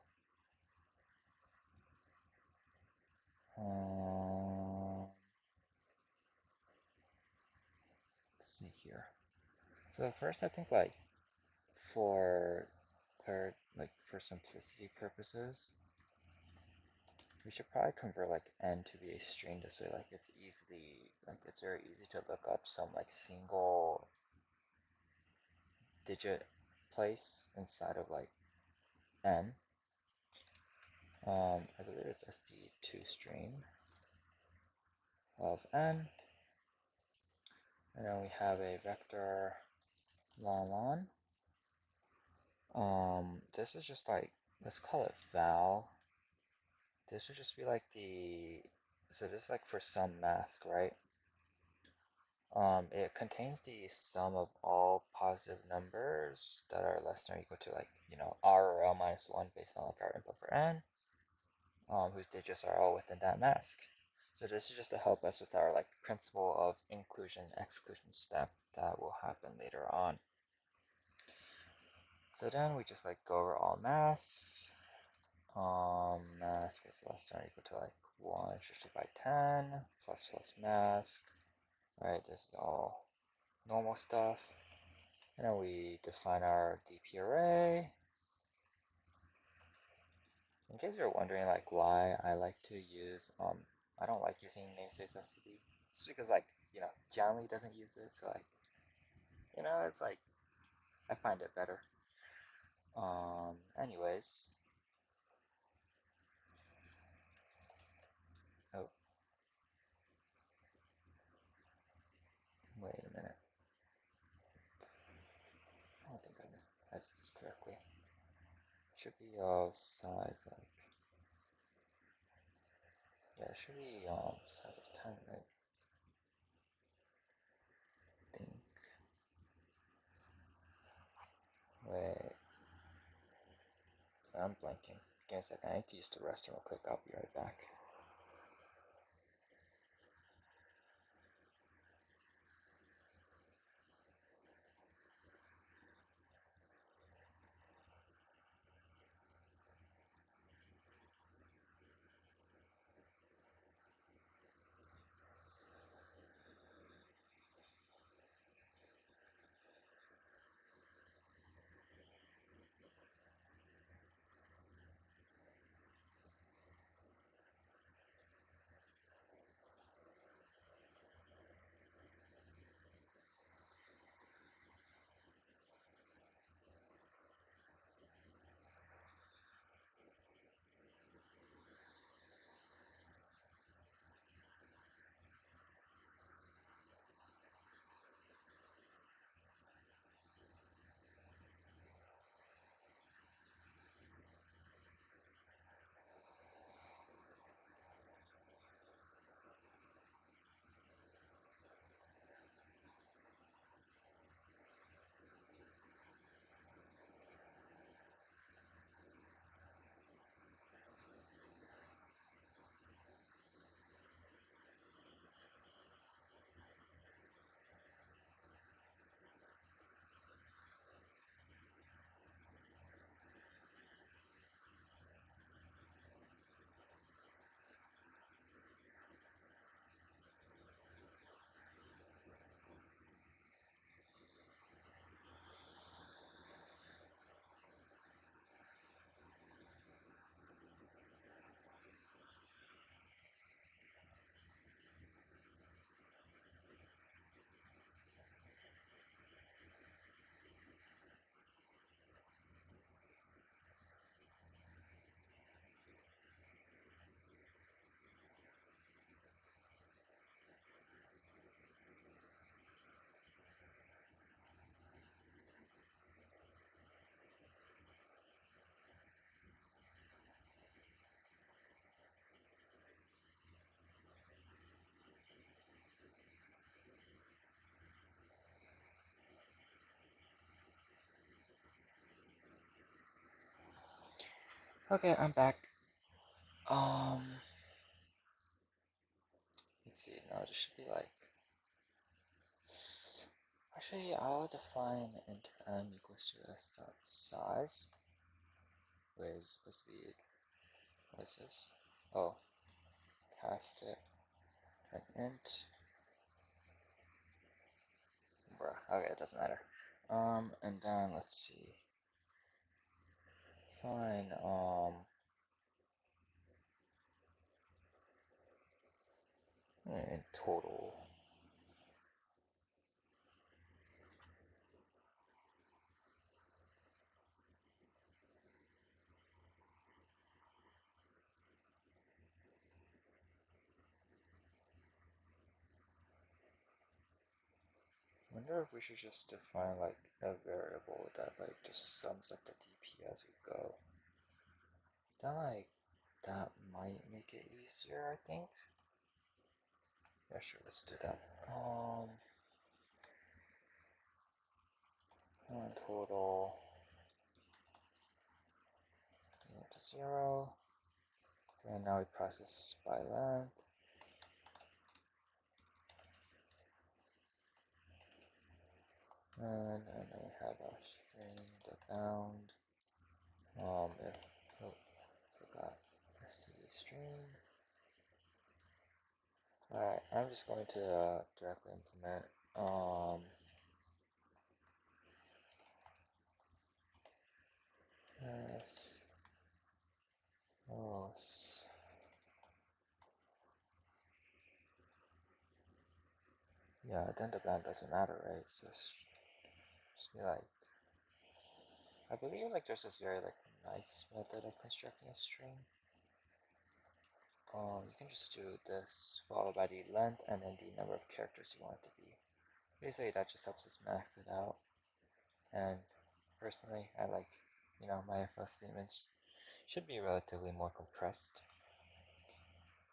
see here. So first, I think like for for simplicity purposes, we should probably convert like n to be a string this way. It's very easy to look up some like single digit place inside of like n. I believe it's st2 string of n, and then we have a vector ln. This is just like, let's call it val. This would just be like so this is like for some mask, right? It contains the sum of all positive numbers that are less than or equal to like, r or l minus 1 based on like our input for n, whose digits are all within that mask. So this is just to help us with our like principle of inclusion exclusion step that will happen later on. So then we just like go over all masks. Mask is less than or equal to like 1 shifted by 10 plus mask. Alright, this is all normal stuff. And then we define our DP array. In case you're wondering like why I like to use, I don't like using namespace std. It's because like, Janly doesn't use it, so like, it's like, I find it better. Anyways. Oh. Wait a minute. I don't think I did this correctly. It should be size like, yeah, it should be size of 10, right? I think. Wait. I'm blanking. Give me a second. I need to use the restroom real quick. I'll be right back. Okay, I'm back. Let's see. Now this should be like. Actually, I'll define int m equals to s dot size. Wait, is supposed to be. What is this? Oh, cast it. An int bruh. Okay, it doesn't matter. And then let's see. Fine. In total. Wonder if we should just define like a variable that like just sums up the DP as we go. That might make it easier, I think. Yeah, sure, let's do that. And total to 0. And now we process by length. And then we have our string, the bound. If oh, forgot std string. Alright, I'm just going to directly implement s oh yeah, then the bound doesn't matter, right? So just be like, I believe like there's this very like nice method of constructing a string. You can just do this followed by the length and then the number of characters you want it to be. Basically, that just helps us max it out. And personally, I like, my if statements should be relatively more compressed.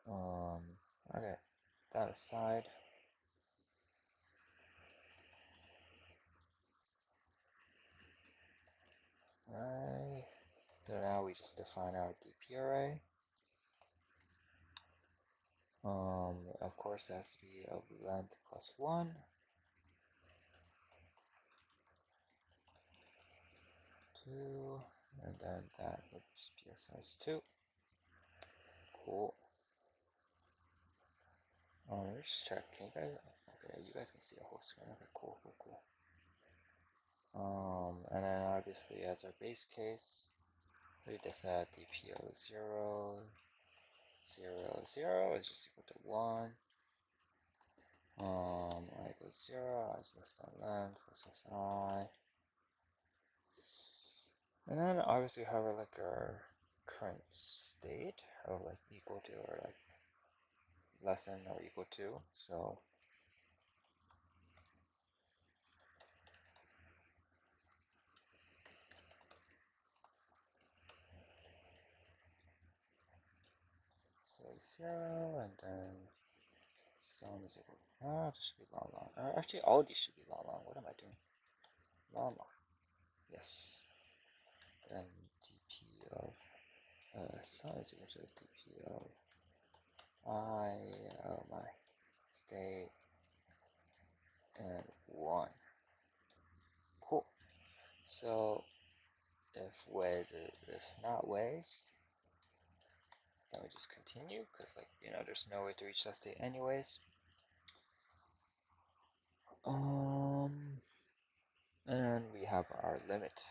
Okay, that aside, right. So now we just define our DP array. Of course, it has to be of length plus 1. 2, and then that would just be a size 2. Cool. Let's check. Can you guys? Okay, you guys can see a whole screen. Okay, cool, cool, cool. And then obviously as our base case, we just add DPO 0, 0, 0 is just equal to 1. I equals 0, I is less than length, plus I. And then obviously we have like our current state of like equal to or like less than or equal to. So say 0 and then sum is equal. This should be long long. Actually, all these should be long long. What am I doing? Long long. Yes. Then dp of sum is equal to dp of I, my state and 1. Cool. So if ways, if not ways, then we just continue because like there's no way to reach that state anyways. And then we have our limit.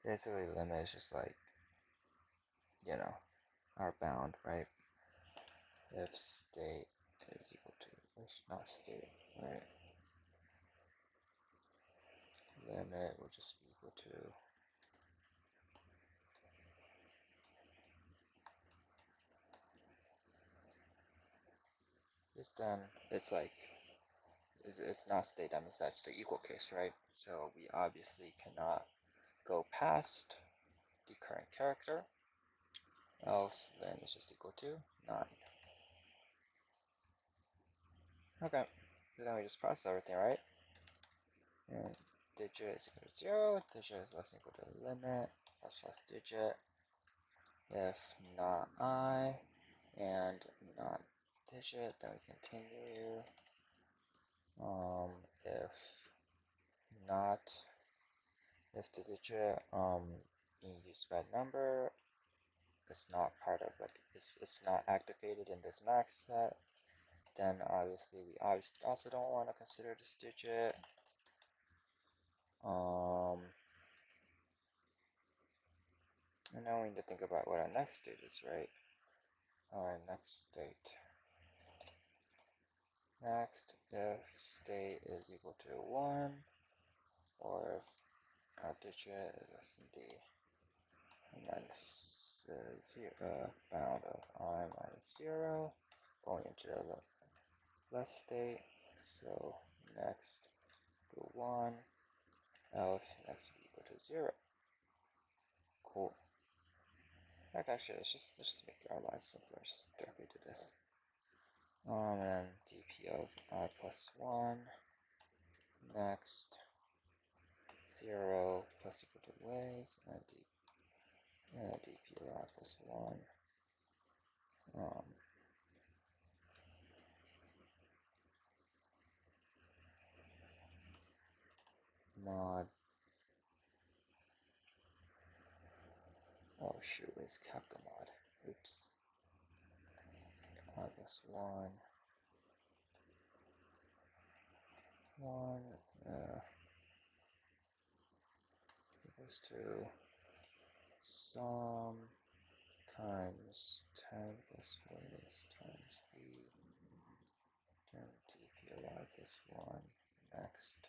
Basically, limit is just like our bound, right? If state is equal to, if not state, right? Limit will just be equal to this. Then it's like if not state, that means that's the equal case, right? So we obviously cannot go past the current character, else then it's just equal to 9. Okay, so then we just process everything, right? And digit is equal to 0, digit is less than equal to limit, plus digit, if not I, and not digit, then we continue. If not, if the digit being used by number is not part of like it's not activated in this max set, then obviously we also don't want to consider this digit. And now we need to think about what our next state is, right? Our next state. Next, if state is equal to 1, or if our digit is less than d minus 0, bound of I minus 0, going into the less state. So next to 1, else next be equal to 0. Cool. Actually, let's just make our lives simpler. Just directly do this. And dp of I plus 1. Next, 0 plus equal to ways, and dp of I plus 1. Mod. Oh shoot, it's capital mod. Oops. I plus 1. 1 equals to sum times 10 plus ways times the term dp of I plus 1. Next,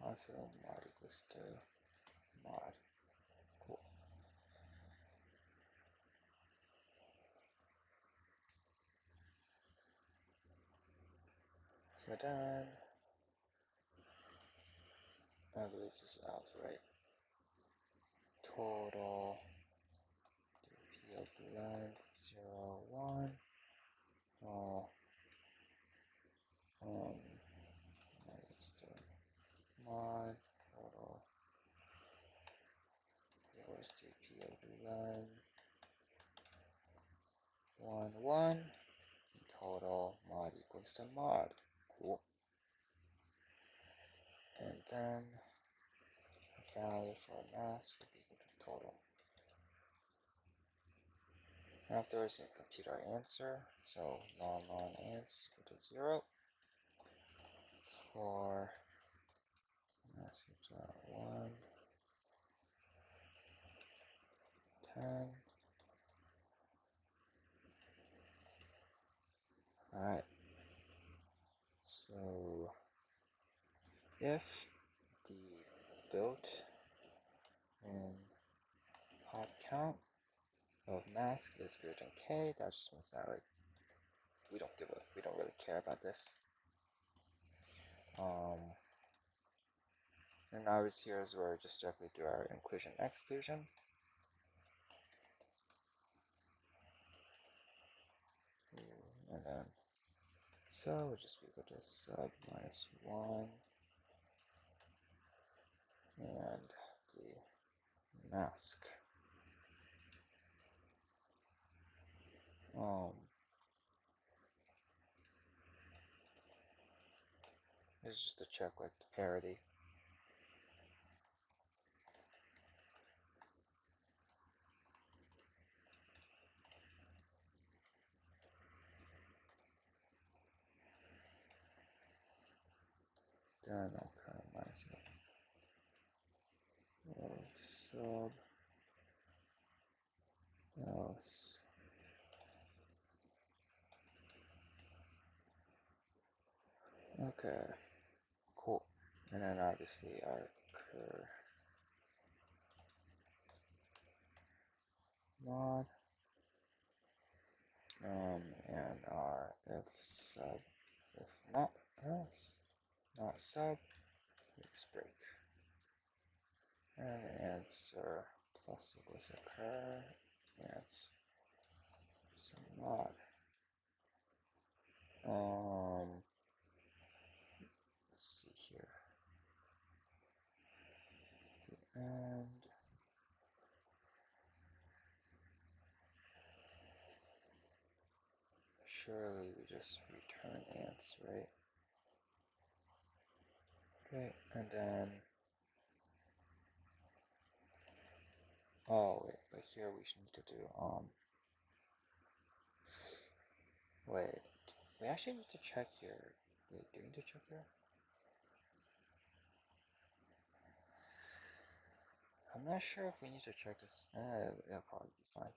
also mod equals to mod. Cool. So then, I believe this is out, right? Total dp of length 0, 1. Next mod total equals dp of length 1, 1. Total mod equals to mod. Cool. And then the value for mask would be equal to total. Afterwards, you compute our answer. So ln ans equal to 0 for mask equals to 1, 10. Alright. So if the built-in hop count of mask is greater than k, that just means that like we don't really care about this. And obviously here is where we just directly do our inclusion exclusion. And then so will just be equal to sub minus 1 and the mask. It's just to check like the parity. Then I'll kind of minus sub else. Okay, cool. And then obviously our cur mod and our if sub if not else not sub makes break. And answer plus equals occur and some mod. Let's see here. The end. Surely we just return ants, right? Okay, and then oh wait, but here we should need to do wait, We actually need to check here. Wait, do we need to check here? I'm not sure if we need to check this. It'll probably be fine.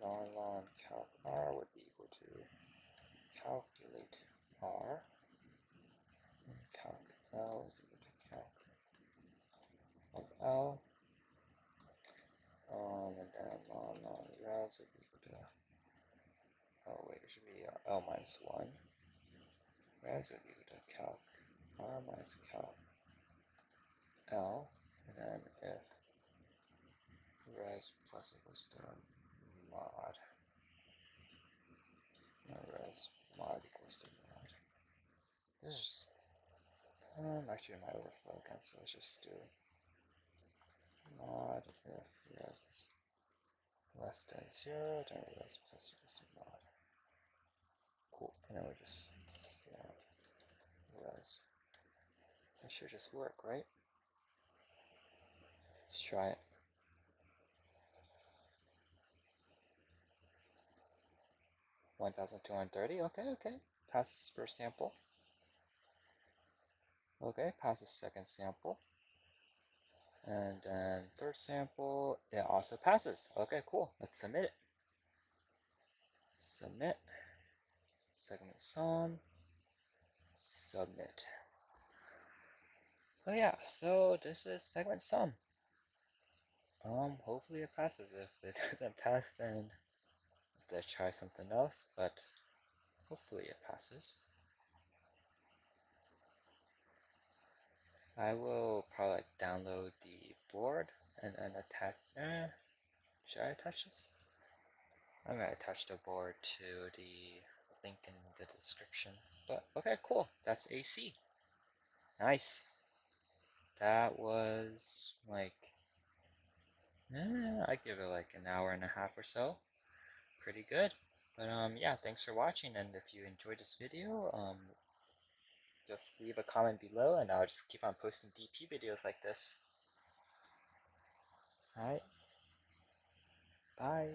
Ln calc r would be equal to calculate r, and calc l is equal to calc of l, and then ln res would be equal to, oh wait, it should be l minus 1. Res would be equal to calc r minus calc l, and then if res plus equals to mod, res mod equals to mod. This is actually my overflow again, so let's just do mod if res is less than 0, then res plus equals to mod. Cool, and then we just swap res. That should just work, right? Let's try it. 1230, okay. Passes first sample. Okay, passes second sample. And then third sample, it also passes. Okay, cool. Let's submit it. Submit. Segment sum. Submit. Oh yeah, so this is segment sum. Hopefully it passes. If it doesn't pass, then I have to try something else, but hopefully it passes. I will probably download the board and then attach. Should I attach this? I'm gonna attach the board to the link in the description. But okay, cool. That's AC. Nice. That was like, I give it like an hour and a half or so. Pretty good. But yeah, thanks for watching, and if you enjoyed this video, just leave a comment below, and I'll just keep on posting DP videos like this. Alright, bye.